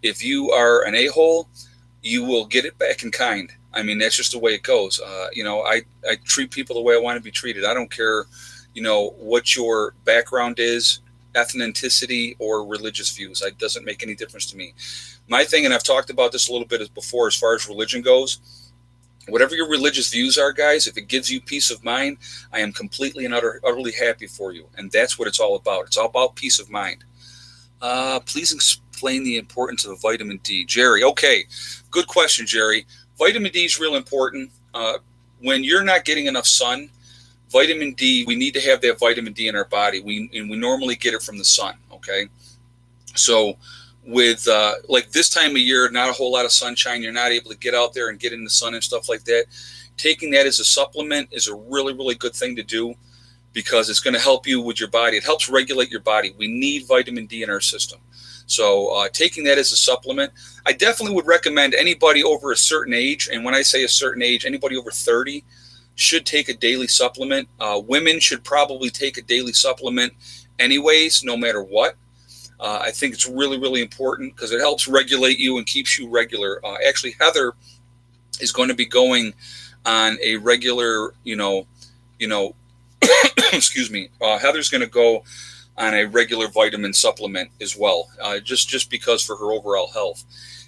If you are an a-hole, you will get it back in kind. I mean, that's just the way it goes. I treat people the way I want to be treated. I don't care, what your background is, ethnicity, or religious views. It doesn't make any difference to me. My thing, and I've talked about this a little bit before as far as religion goes, whatever your religious views are, guys, if it gives you peace of mind, I am completely and utterly happy for you. And that's what it's all about. It's all about peace of mind. Please explain the importance of vitamin D. Jerry, okay, good question, Jerry. Vitamin D is real important. When you're not getting enough sun, vitamin D, we need to have that vitamin D in our body. We normally get it from the sun, okay? So with like this time of year, not a whole lot of sunshine, you're not able to get out there and get in the sun and stuff like that. Taking that as a supplement is a really, really good thing to do because it's going to help you with your body. It helps regulate your body. We need vitamin D in our system. So taking that as a supplement, I definitely would recommend anybody over a certain age, and when I say a certain age, anybody over 30 should take a daily supplement. Women should probably take a daily supplement anyways, no matter what. I think it's really, really important because it helps regulate you and keeps you regular. Actually, Heather is going to be going on a regular, excuse me. Heather's going to go on a regular vitamin supplement as well, just because for her overall health.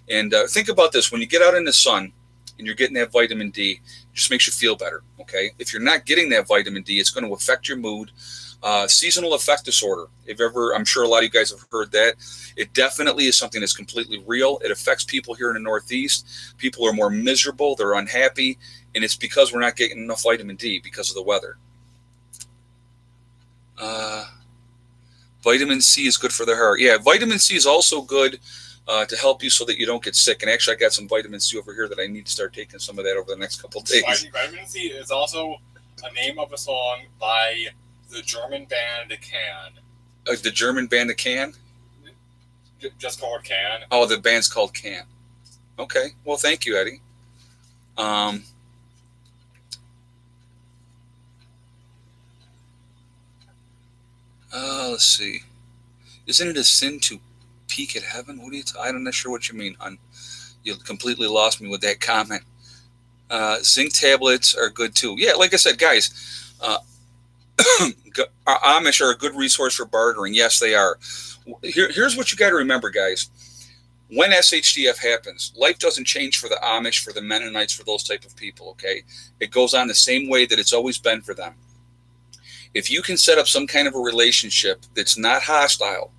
And think about this: when you get out in the sun and you're getting that vitamin D, it just makes you feel better. Okay, if you're not getting that vitamin D, it's going to affect your mood. Seasonal affect disorder. I'm sure a lot of you guys have heard that. It definitely is something that's completely real. It affects people here in the Northeast. People are more miserable. They're unhappy. And it's because we're not getting enough vitamin D because of the weather. Vitamin C is good for the heart. Yeah, vitamin C is also good to help you so that you don't get sick. And actually, I got some vitamin C over here that I need to start taking some of that over the next couple of days. Vitamin C is also a name of a song by the German band Can. The German band The Can? Just called Can. Oh, the band's called Can. Okay. Well, thank you, Eddie. Let's see. Isn't it a sin to peek at heaven? I'm not sure what you mean. You completely lost me with that comment. Zinc tablets are good too. Yeah, like I said, guys, Amish are a good resource for bartering. Yes, they are. Here's what you got to remember, guys. When SHTF happens, life doesn't change for the Amish, for the Mennonites, for those type of people, okay? It goes on the same way that it's always been for them. If you can set up some kind of a relationship that's not hostile,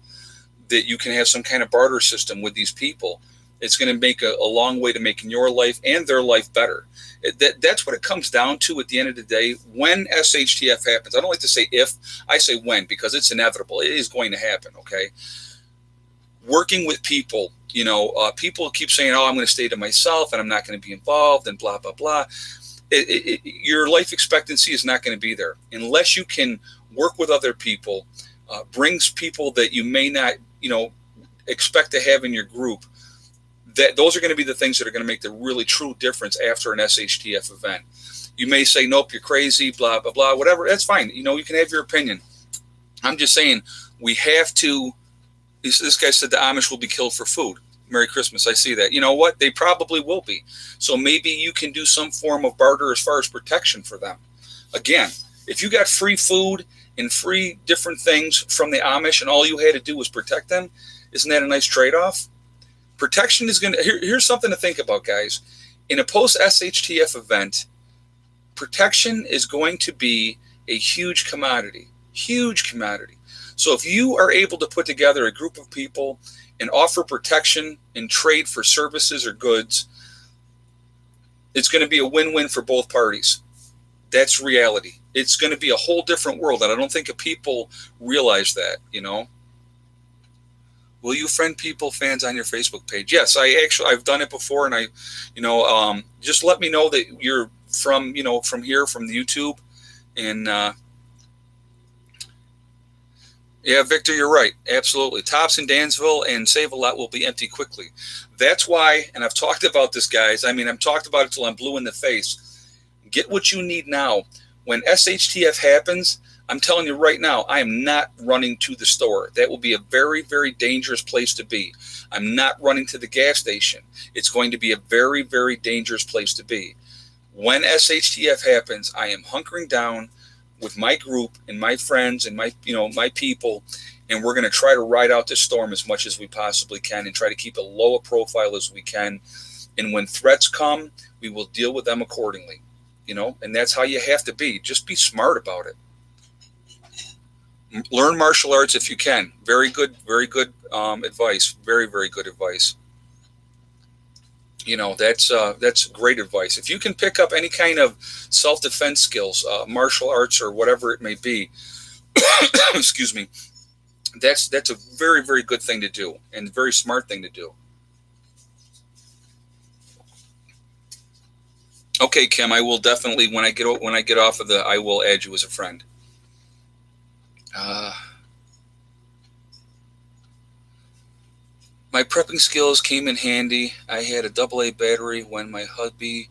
that you can have some kind of barter system with these people, it's going to make a long way to making your life and their life better. That's what it comes down to at the end of the day. When SHTF happens, I don't like to say if, I say when, because it's inevitable. It is going to happen, okay? Working with people, people keep saying, oh, I'm going to stay to myself and I'm not going to be involved and blah, blah, blah. Your life expectancy is not going to be there unless you can work with other people, brings people that you may not, expect to have in your group. Those are going to be the things that are going to make the really true difference after an SHTF event. You may say, nope, you're crazy, blah, blah, blah, whatever. That's fine. You can have your opinion. I'm just saying we have to. This guy said the Amish will be killed for food. Merry Christmas. I see that. You know what? They probably will be. So maybe you can do some form of barter as far as protection for them. Again, if you got free food and free different things from the Amish and all you had to do was protect them, isn't that a nice trade-off? Protection is going to... Here's something to think about, guys. In a post-SHTF event, protection is going to be a huge commodity. Huge commodity. So if you are able to put together a group of people and offer protection and trade for services or goods, it's going to be a win-win for both parties. That's reality. It's going to be a whole different world, and I don't think people realize that, Will you friend people, fans on your Facebook page? Yes, I've done it before, and just let me know that you're from here, from the YouTube, and Yeah, Victor, you're right. Absolutely. Tops in Dansville and Save-A-Lot will be empty quickly. That's why, and I've talked about this, guys. I mean, I've talked about it till I'm blue in the face. Get what you need now. When SHTF happens, I'm telling you right now, I am not running to the store. That will be a very, very dangerous place to be. I'm not running to the gas station. It's going to be a very, very dangerous place to be. When SHTF happens, I am hunkering down with my group and my friends and my people, and we're going to try to ride out this storm as much as we possibly can and try to keep a low a profile as we can. And when threats come, we will deal with them accordingly. And that's how you have to be. Just be smart about it. Learn martial arts if you can. Very good advice. Very, very good advice. That's great advice. If you can pick up any kind of self-defense skills, martial arts or whatever it may be, excuse me, that's a very, very good thing to do and a very smart thing to do. Okay, Kim, I will definitely when I get off of I will add you as a friend. My prepping skills came in handy. I had a AA battery when my hubby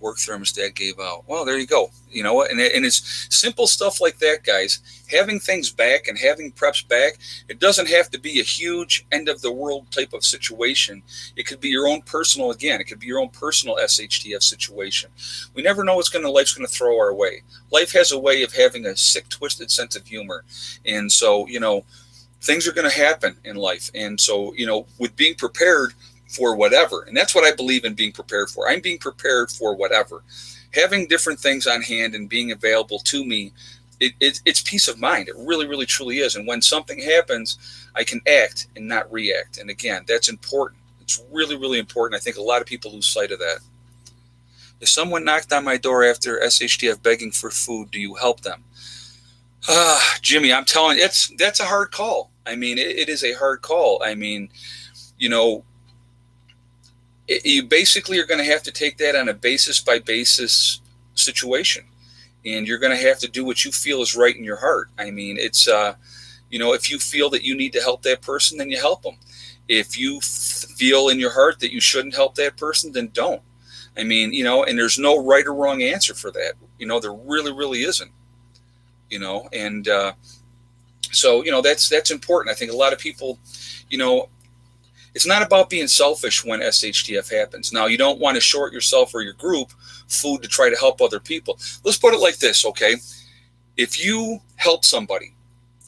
work thermostat gave out. Well, there you go. You know what? And it's simple stuff like that, guys. Having things back and having preps back, it doesn't have to be a huge end of the world type of situation. It could be your own personal, again, it could be your own personal SHTF situation. We never know what's life's going to throw our way. Life has a way of having a sick, twisted sense of humor. And so, things are going to happen in life. And so, with being prepared for whatever, and that's what I believe in being prepared for. I'm being prepared for whatever. Having different things on hand and being available to me, it's peace of mind. It really, really, truly is. And when something happens, I can act and not react. And again, that's important. It's really, really important. I think a lot of people lose sight of that. If someone knocked on my door after SHTF begging for food, do you help them? Jimmy, I'm telling you, that's a hard call. I mean, it is a hard call. I mean, you basically are going to have to take that on a basis by basis situation. And you're going to have to do what you feel is right in your heart. I mean, it's, if you feel that you need to help that person, then you help them. If you feel in your heart that you shouldn't help that person, then don't. I mean, and there's no right or wrong answer for that. There really, really isn't. And so, that's important. I think a lot of people, it's not about being selfish when SHTF happens. Now, you don't want to short yourself or your group food to try to help other people. Let's put it like this, okay? If you help somebody,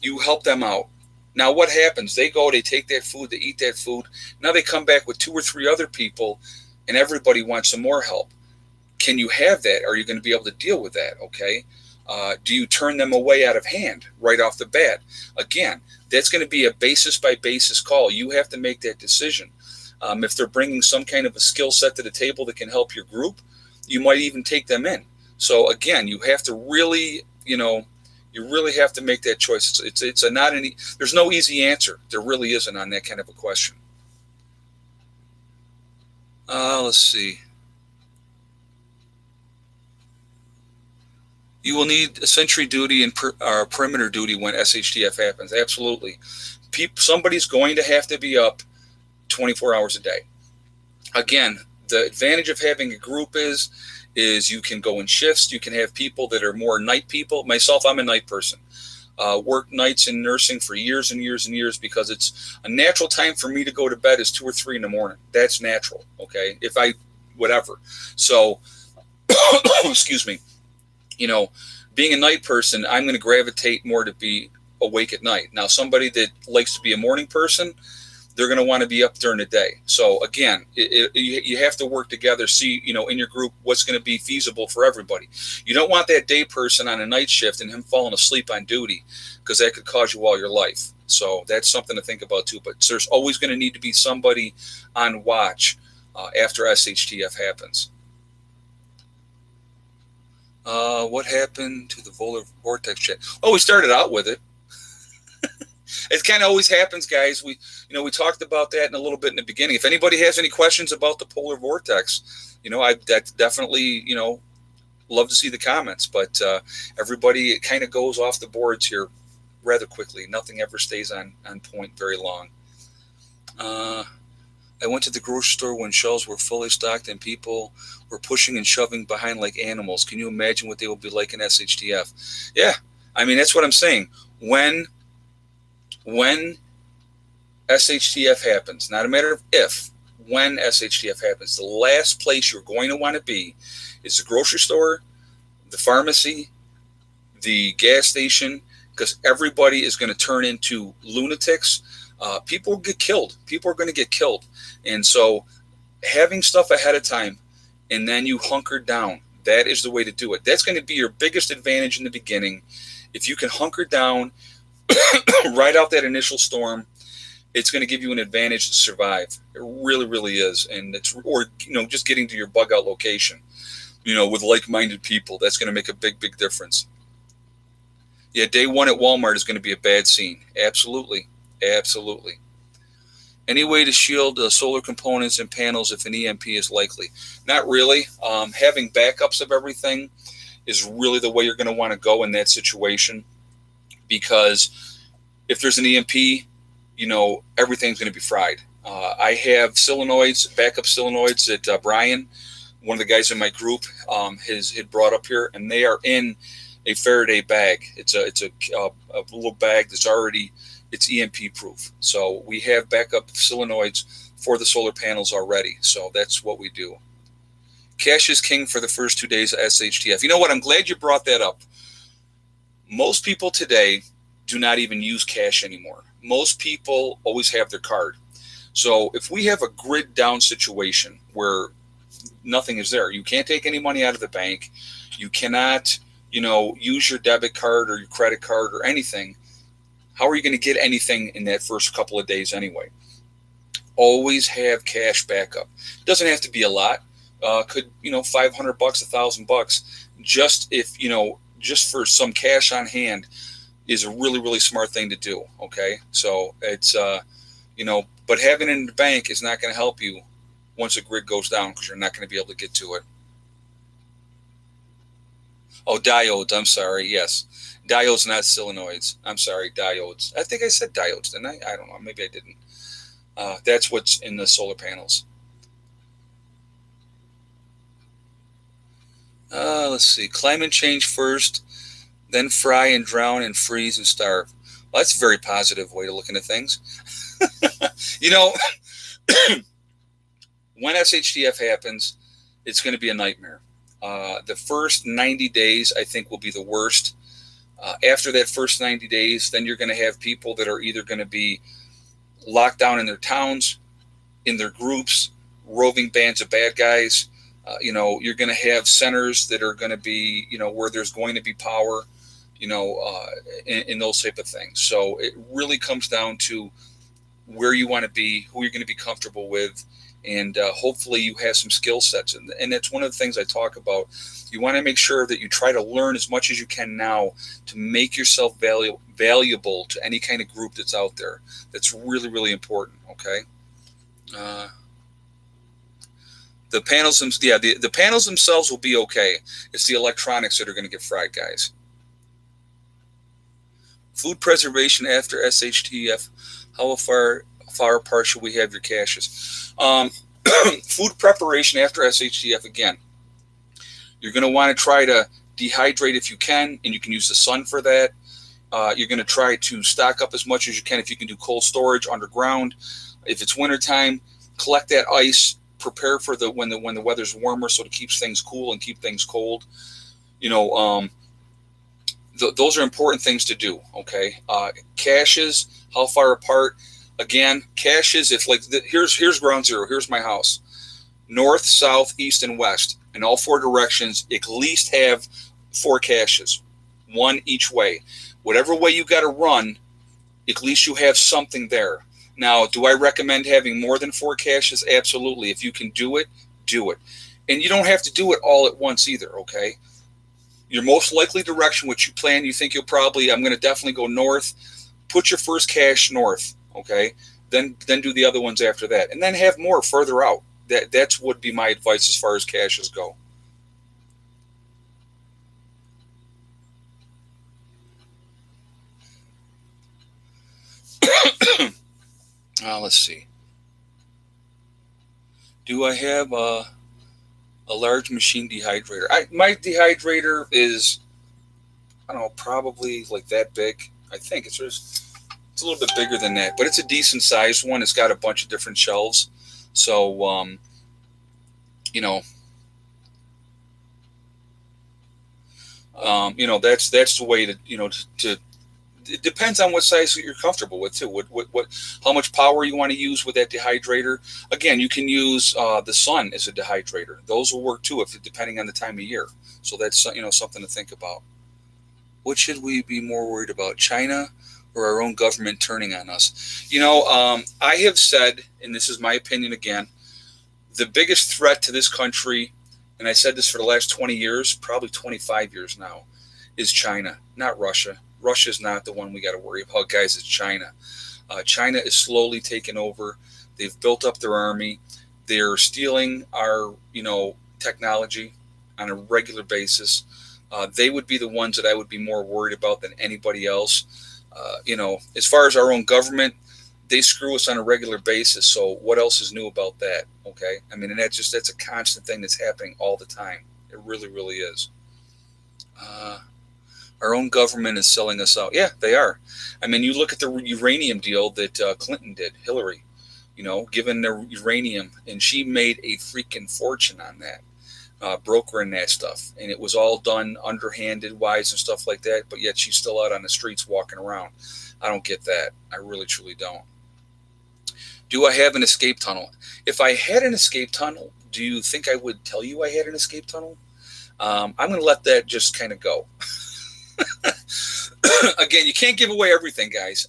you help them out. Now, what happens? They take that food, they eat that food. Now they come back with 2 or 3 other people, and everybody wants some more help. Can you have that? Are you going to be able to deal with that, okay? Do you turn them away out of hand right off the bat? Again, that's going to be a basis by basis call. You have to make that decision. If they're bringing some kind of a skill set to the table that can help your group, you might even take them in. So again, you have to really, you really have to make that choice. There's no easy answer. There really isn't on that kind of a question. Let's see. You will need sentry duty and perimeter duty when SHTF happens. Absolutely. Somebody's going to have to be up 24 hours a day. Again, the advantage of having a group is you can go in shifts. You can have people that are more night people. Myself, I'm a night person. Worked nights in nursing for years and years and years because it's a natural time for me to go to bed is 2 or 3 in the morning. That's natural, okay? Whatever. So, excuse me. Being a night person, I'm going to gravitate more to be awake at night. Now, somebody that likes to be a morning person, they're going to want to be up during the day. So again, you have to work together, see, in your group, what's going to be feasible for everybody. You don't want that day person on a night shift and him falling asleep on duty because that could cause you all your life. So that's something to think about too. But there's always going to need to be somebody on watch after SHTF happens. What happened to the Vortex chat? Oh, we started out with it. It kind of always happens, guys. We talked about that in a little bit in the beginning. If anybody has any questions about the polar vortex, I definitely, love to see the comments. But everybody, it kind of goes off the boards here rather quickly. Nothing ever stays on point very long. I went to the grocery store when shelves were fully stocked and people were pushing and shoving behind like animals. Can you imagine what they will be like in SHTF? Yeah, I mean, that's what I'm saying. When SHTF happens, not a matter of if, when SHTF happens, the last place you're going to want to be is the grocery store, the pharmacy, the gas station, because everybody is going to turn into lunatics. People will get killed. People are going to get killed. And so having stuff ahead of time and then you hunker down, that is the way to do it. That's going to be your biggest advantage in the beginning. If you can hunker down, ride out that initial storm, it's going to give you an advantage to survive. It really, really is. And it's, or, just getting to your bug out location, with like-minded people, that's going to make a big, big difference. Yeah, day one at Walmart is going to be a bad scene. Absolutely. Absolutely. Any way to shield solar components and panels if an EMP is likely? Not really. Having backups of everything is really the way you're going to want to go in that situation, because if there's an EMP, everything's going to be fried. I have solenoids, backup solenoids that Brian, one of the guys in my group, had brought up here, and they are in a Faraday bag. It's a little bag that's already, it's EMP proof. So we have backup solenoids for the solar panels already. So that's what we do. Cash is king for the first 2 days of SHTF. You know what? I'm glad you brought that up. Most people today do not even use cash anymore. Most people always have their card. So if we have a grid down situation where nothing is there, you can't take any money out of the bank, you cannot, use your debit card or your credit card or anything, how are you going to get anything in that first couple of days anyway? Always have cash backup. Doesn't have to be a lot. Could, $500, $1,000, just for some cash on hand is a really, really smart thing to do. Okay. So it's, but having it in the bank is not going to help you once a grid goes down, because you're not going to be able to get to it. Oh, diodes. I'm sorry. Yes. Diodes, not solenoids. I'm sorry. Diodes. I think I said diodes, didn't I? I don't know. Maybe I didn't. That's what's in the solar panels. Let's see. Climate change first, then fry and drown and freeze and starve. Well, that's a very positive way to look into things. When SHTF happens, it's going to be a nightmare. The first 90 days, I think, will be the worst. After that first 90 days, then you're going to have people that are either going to be locked down in their towns, in their groups, roving bands of bad guys. You're going to have centers that are going to be, where there's going to be power, in those type of things. So it really comes down to where you want to be, who you're going to be comfortable with, and hopefully you have some skill sets. And that's one of the things I talk about. You want to make sure that you try to learn as much as you can now to make yourself valuable to any kind of group that's out there. That's really, really important, okay? The panels, the panels themselves will be okay. It's the electronics that are going to get fried, guys. Food preservation after SHTF. How far apart should we have your caches? Food preparation after SHTF, again. You're going to want to try to dehydrate if you can, and you can use the sun for that. You're going to try to stock up as much as you can if you can do cold storage underground. If it's wintertime, collect that ice. Prepare for when the weather's warmer, so it keeps things cool and keep things cold. Those are important things to do. Okay, caches, how far apart? Again, caches. If here's ground zero. Here's my house. North, south, east, and west, in all four directions. At least have 4 caches, one each way. Whatever way you got to run, at least you have something there. Now, do I recommend having more than 4 caches? Absolutely. If you can do it, do it. And you don't have to do it all at once either, okay? Your most likely direction, which you plan, you think I'm going to definitely go north. Put your first cache north, okay? Then do the other ones after that. And then have more further out. That's would be my advice as far as caches go. Let's see. Do I have a large machine dehydrator? My dehydrator is, I don't know, probably like that big. I think it's a little bit bigger than that, but it's a decent sized one. It's got a bunch of different shelves, so you know, that's the way to it depends on what size you're comfortable with too. What how much power you want to use with that dehydrator. Again, you can use the sun as a dehydrator. Those will work too, if depending on the time of year. So that's something to think about. What should we be more worried about, China or our own government turning on us? I have said, and this is my opinion again, the biggest threat to this country, and I said this for the last 20 years, probably 25 years now, is China, not Russia. Russia's not the one we got to worry about, guys. It's China. China is slowly taking over. They've built up their army. They're stealing our, technology on a regular basis. They would be the ones that I would be more worried about than anybody else. As far as our own government, they screw us on a regular basis. So what else is new about that? Okay. I mean, and that's a constant thing that's happening all the time. It really, really is. Our own government is selling us out. Yeah, they are. I mean, you look at the uranium deal that Clinton did, Hillary, given the uranium, and she made a freaking fortune on that, brokering that stuff. And it was all done underhanded wise and stuff like that, but yet she's still out on the streets walking around. I don't get that. I really, truly don't. Do I have an escape tunnel? If I had an escape tunnel, do you think I would tell you I had an escape tunnel? I'm going to let that just kind of go. Again, you can't give away everything, guys.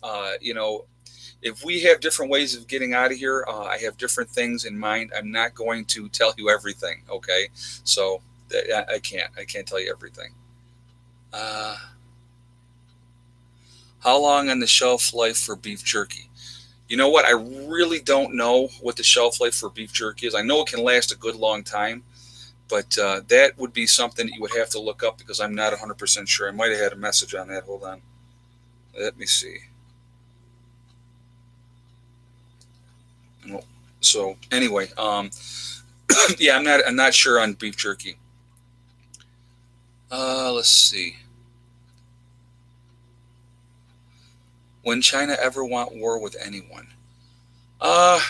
If we have different ways of getting out of here, I have different things in mind. I'm not going to tell you everything, okay? So I can't tell you everything. How long on the shelf life for beef jerky? You know what? I really don't know what the shelf life for beef jerky is. I know it can last a good long time, but that would be something that you would have to look up because I'm not 100% sure. I might have had a message on that. Hold on. Let me see. So anyway, yeah, I'm not sure on beef jerky. Let's see. When China ever want war with anyone? Well,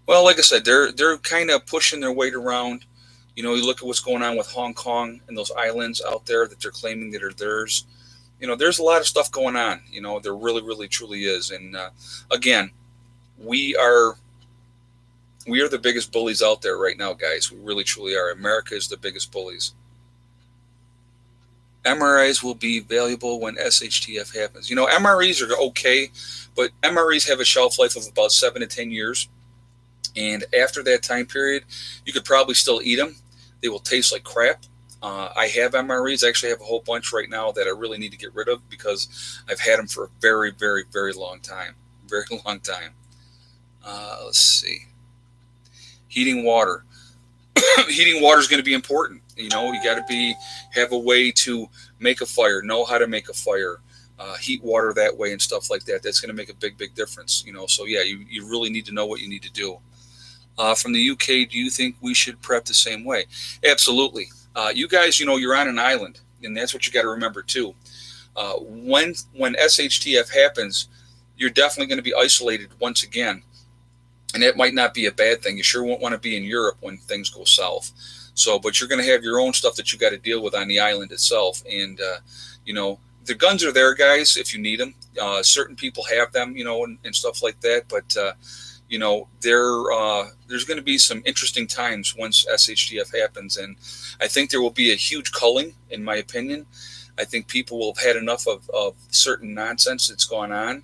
like I said, they're kind of pushing their weight around. You look at what's going on with Hong Kong and those islands out there that they're claiming that are theirs. There's a lot of stuff going on. There really, really, truly is. And again, we are the biggest bullies out there right now, guys. We really, truly are. America is the biggest bullies. MRIs will be valuable when SHTF happens. MREs are okay, but MREs have a shelf life of about 7 to 10 years. And after that time period, you could probably still eat them. They will taste like crap. I have MREs. I actually have a whole bunch right now that I really need to get rid of because I've had them for a very, very, very long time. Very long time. Let's see. Heating water. Heating water is going to be important. You got to have a way to make a fire, know how to make a fire, heat water that way and stuff like that. That's going to make a big, big difference. So yeah, you really need to know what you need to do. From the UK, do you think we should prep the same way? Absolutely. You guys, you're on an island, and that's what you got to remember too. When SHTF happens, you're definitely going to be isolated once again. And that might not be a bad thing. You sure won't want to be in Europe when things go south. So, but you're going to have your own stuff that you got to deal with on the island itself. And, the guns are there, guys, if you need them. Certain people have them, and stuff like that. But, there's going to be some interesting times once SHTF happens. And I think there will be a huge culling, in my opinion. I think people will have had enough of certain nonsense that's gone on.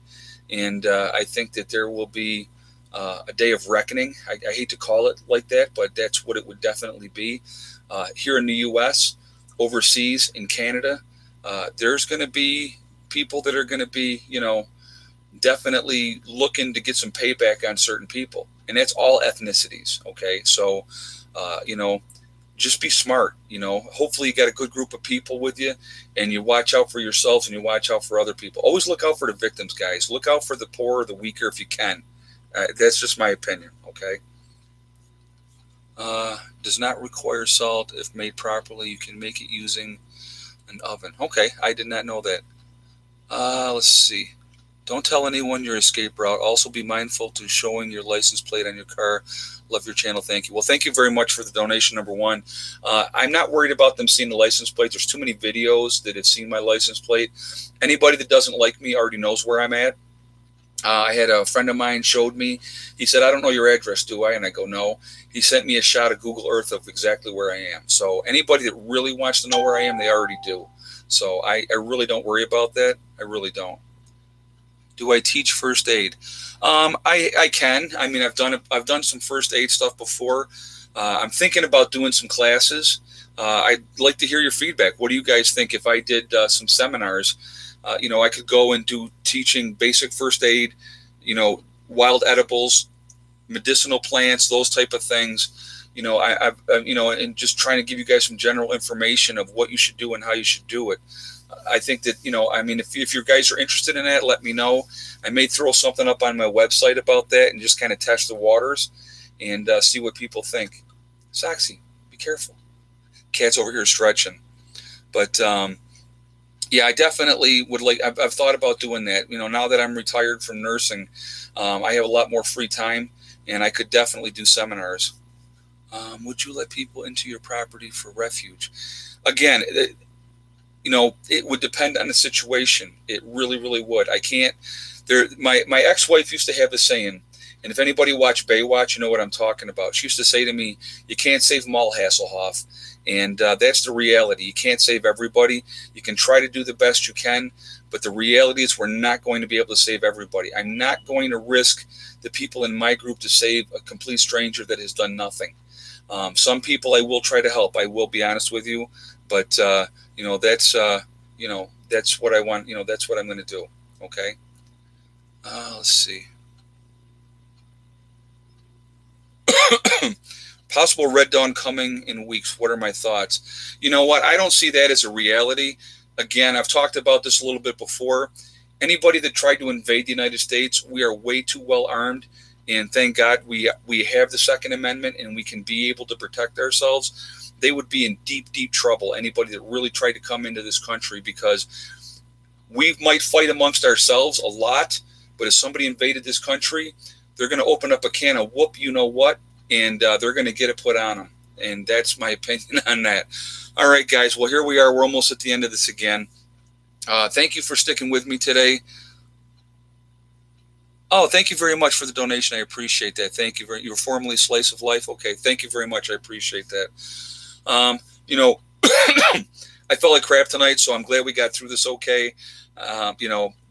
And I think that there will be a day of reckoning. I hate to call it like that, but that's what it would definitely be. Here in the U.S., overseas, in Canada, there's going to be people that are going to be, definitely looking to get some payback on certain people. And that's all ethnicities, okay? So, just be smart, Hopefully you got a good group of people with you, and you watch out for yourselves and you watch out for other people. Always look out for the victims, guys. Look out for the poor or the weaker if you can. That's just my opinion. Okay. Does not require salt. If made properly, you can make it using an oven. Okay, I did not know that. Let's see. Don't tell anyone your escape route. Also be mindful to showing your license plate on your car. Love your channel. Thank you. Well, thank you very much for the donation, number one. I'm not worried about them seeing the license plate. There's too many videos that have seen my license plate. Anybody that doesn't like me already knows where I'm at. I had a friend of mine showed me. He said, I don't know your address, do I? And I go, no. He sent me a shot of Google Earth of exactly where I am. So anybody that really wants to know where I am, they already do. So I really don't worry about that. I really don't. Do I teach first aid? I can. I mean, I've done some first aid stuff before. I'm thinking about doing some classes. I'd like to hear your feedback. What do you guys think if I did some seminars? I could go and do teaching basic first aid, wild edibles, medicinal plants, those type of things. And just trying to give you guys some general information of what you should do and how you should do it. I think that, if you guys are interested in that, let me know. I may throw something up on my website about that and just kind of test the waters and see what people think. Soxy, be careful. Cat's over here stretching. But, yeah, I definitely would like, I've thought about doing that. Now that I'm retired from nursing, I have a lot more free time and I could definitely do seminars. Would you let people into your property for refuge? Again, it would depend on the situation. It really, really would. I can't. My ex-wife used to have a saying, and if anybody watched Baywatch, you know what I'm talking about. She used to say to me, "You can't save them all, Hasselhoff," and that's the reality. You can't save everybody. You can try to do the best you can, but the reality is we're not going to be able to save everybody. I'm not going to risk the people in my group to save a complete stranger that has done nothing. Some people I will try to help. I will be honest with you, but that's what I want. That's what I'm going to do. Okay. Let's see. Possible Red Dawn coming in weeks. What are my thoughts? You know what? I don't see that as a reality. Again, I've talked about this a little bit before. Anybody that tried to invade the United States, we are way too well armed. And thank God we have the Second Amendment and we can be able to protect ourselves. They would be in deep, deep trouble, anybody that really tried to come into this country, because we might fight amongst ourselves a lot, but if somebody invaded this country, they're going to open up a can of whoop, you know what, and they're going to get it put on them. And that's my opinion on that. All right, guys. Well, here we are. We're almost at the end of this again. Thank you for sticking with me today. Oh, thank you very much for the donation. I appreciate that. Thank you. You were formerly Slice of Life. Okay, thank you very much. I appreciate that. I felt like crap tonight, so I'm glad we got through this okay.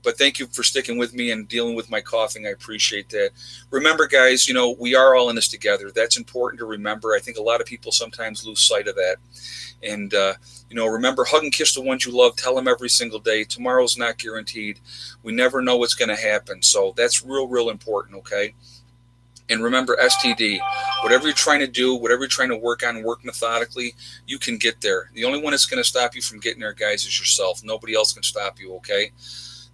But thank you for sticking with me and dealing with my coughing. I appreciate that. Remember, guys, we are all in this together. That's important to remember. I think a lot of people sometimes lose sight of that. And, remember, hug and kiss the ones you love. Tell them every single day. Tomorrow's not guaranteed. We never know what's going to happen. So that's real, real important, okay? And remember, STD, whatever you're trying to do, whatever you're trying to work on, work methodically, you can get there. The only one that's going to stop you from getting there, guys, is yourself. Nobody else can stop you, okay?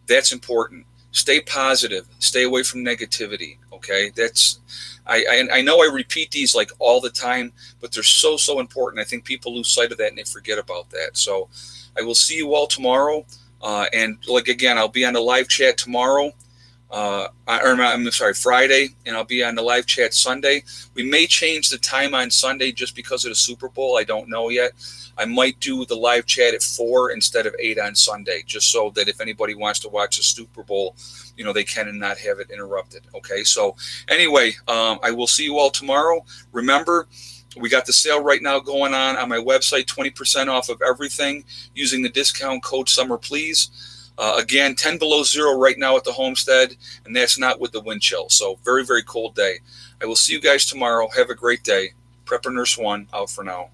That's important. Stay positive. Stay away from negativity, okay? I know I repeat these like all the time, but they're so, so important. I think people lose sight of that and they forget about that. So I will see you all tomorrow. And again, I'll be on the live chat tomorrow. Friday, and I'll be on the live chat Sunday. We may change the time on Sunday just because of the Super Bowl. I don't know yet. I might do the live chat at 4 instead of 8 on Sunday, just so that if anybody wants to watch the Super Bowl, they can and not have it interrupted. Okay. So anyway, I will see you all tomorrow. Remember, we got the sale right now going on my website, 20% off of everything using the discount code Summer Please. Again, 10 below zero right now at the Homestead, and that's not with the wind chill. So very, very cold day. I will see you guys tomorrow. Have a great day. Prepper Nurse 1 out for now.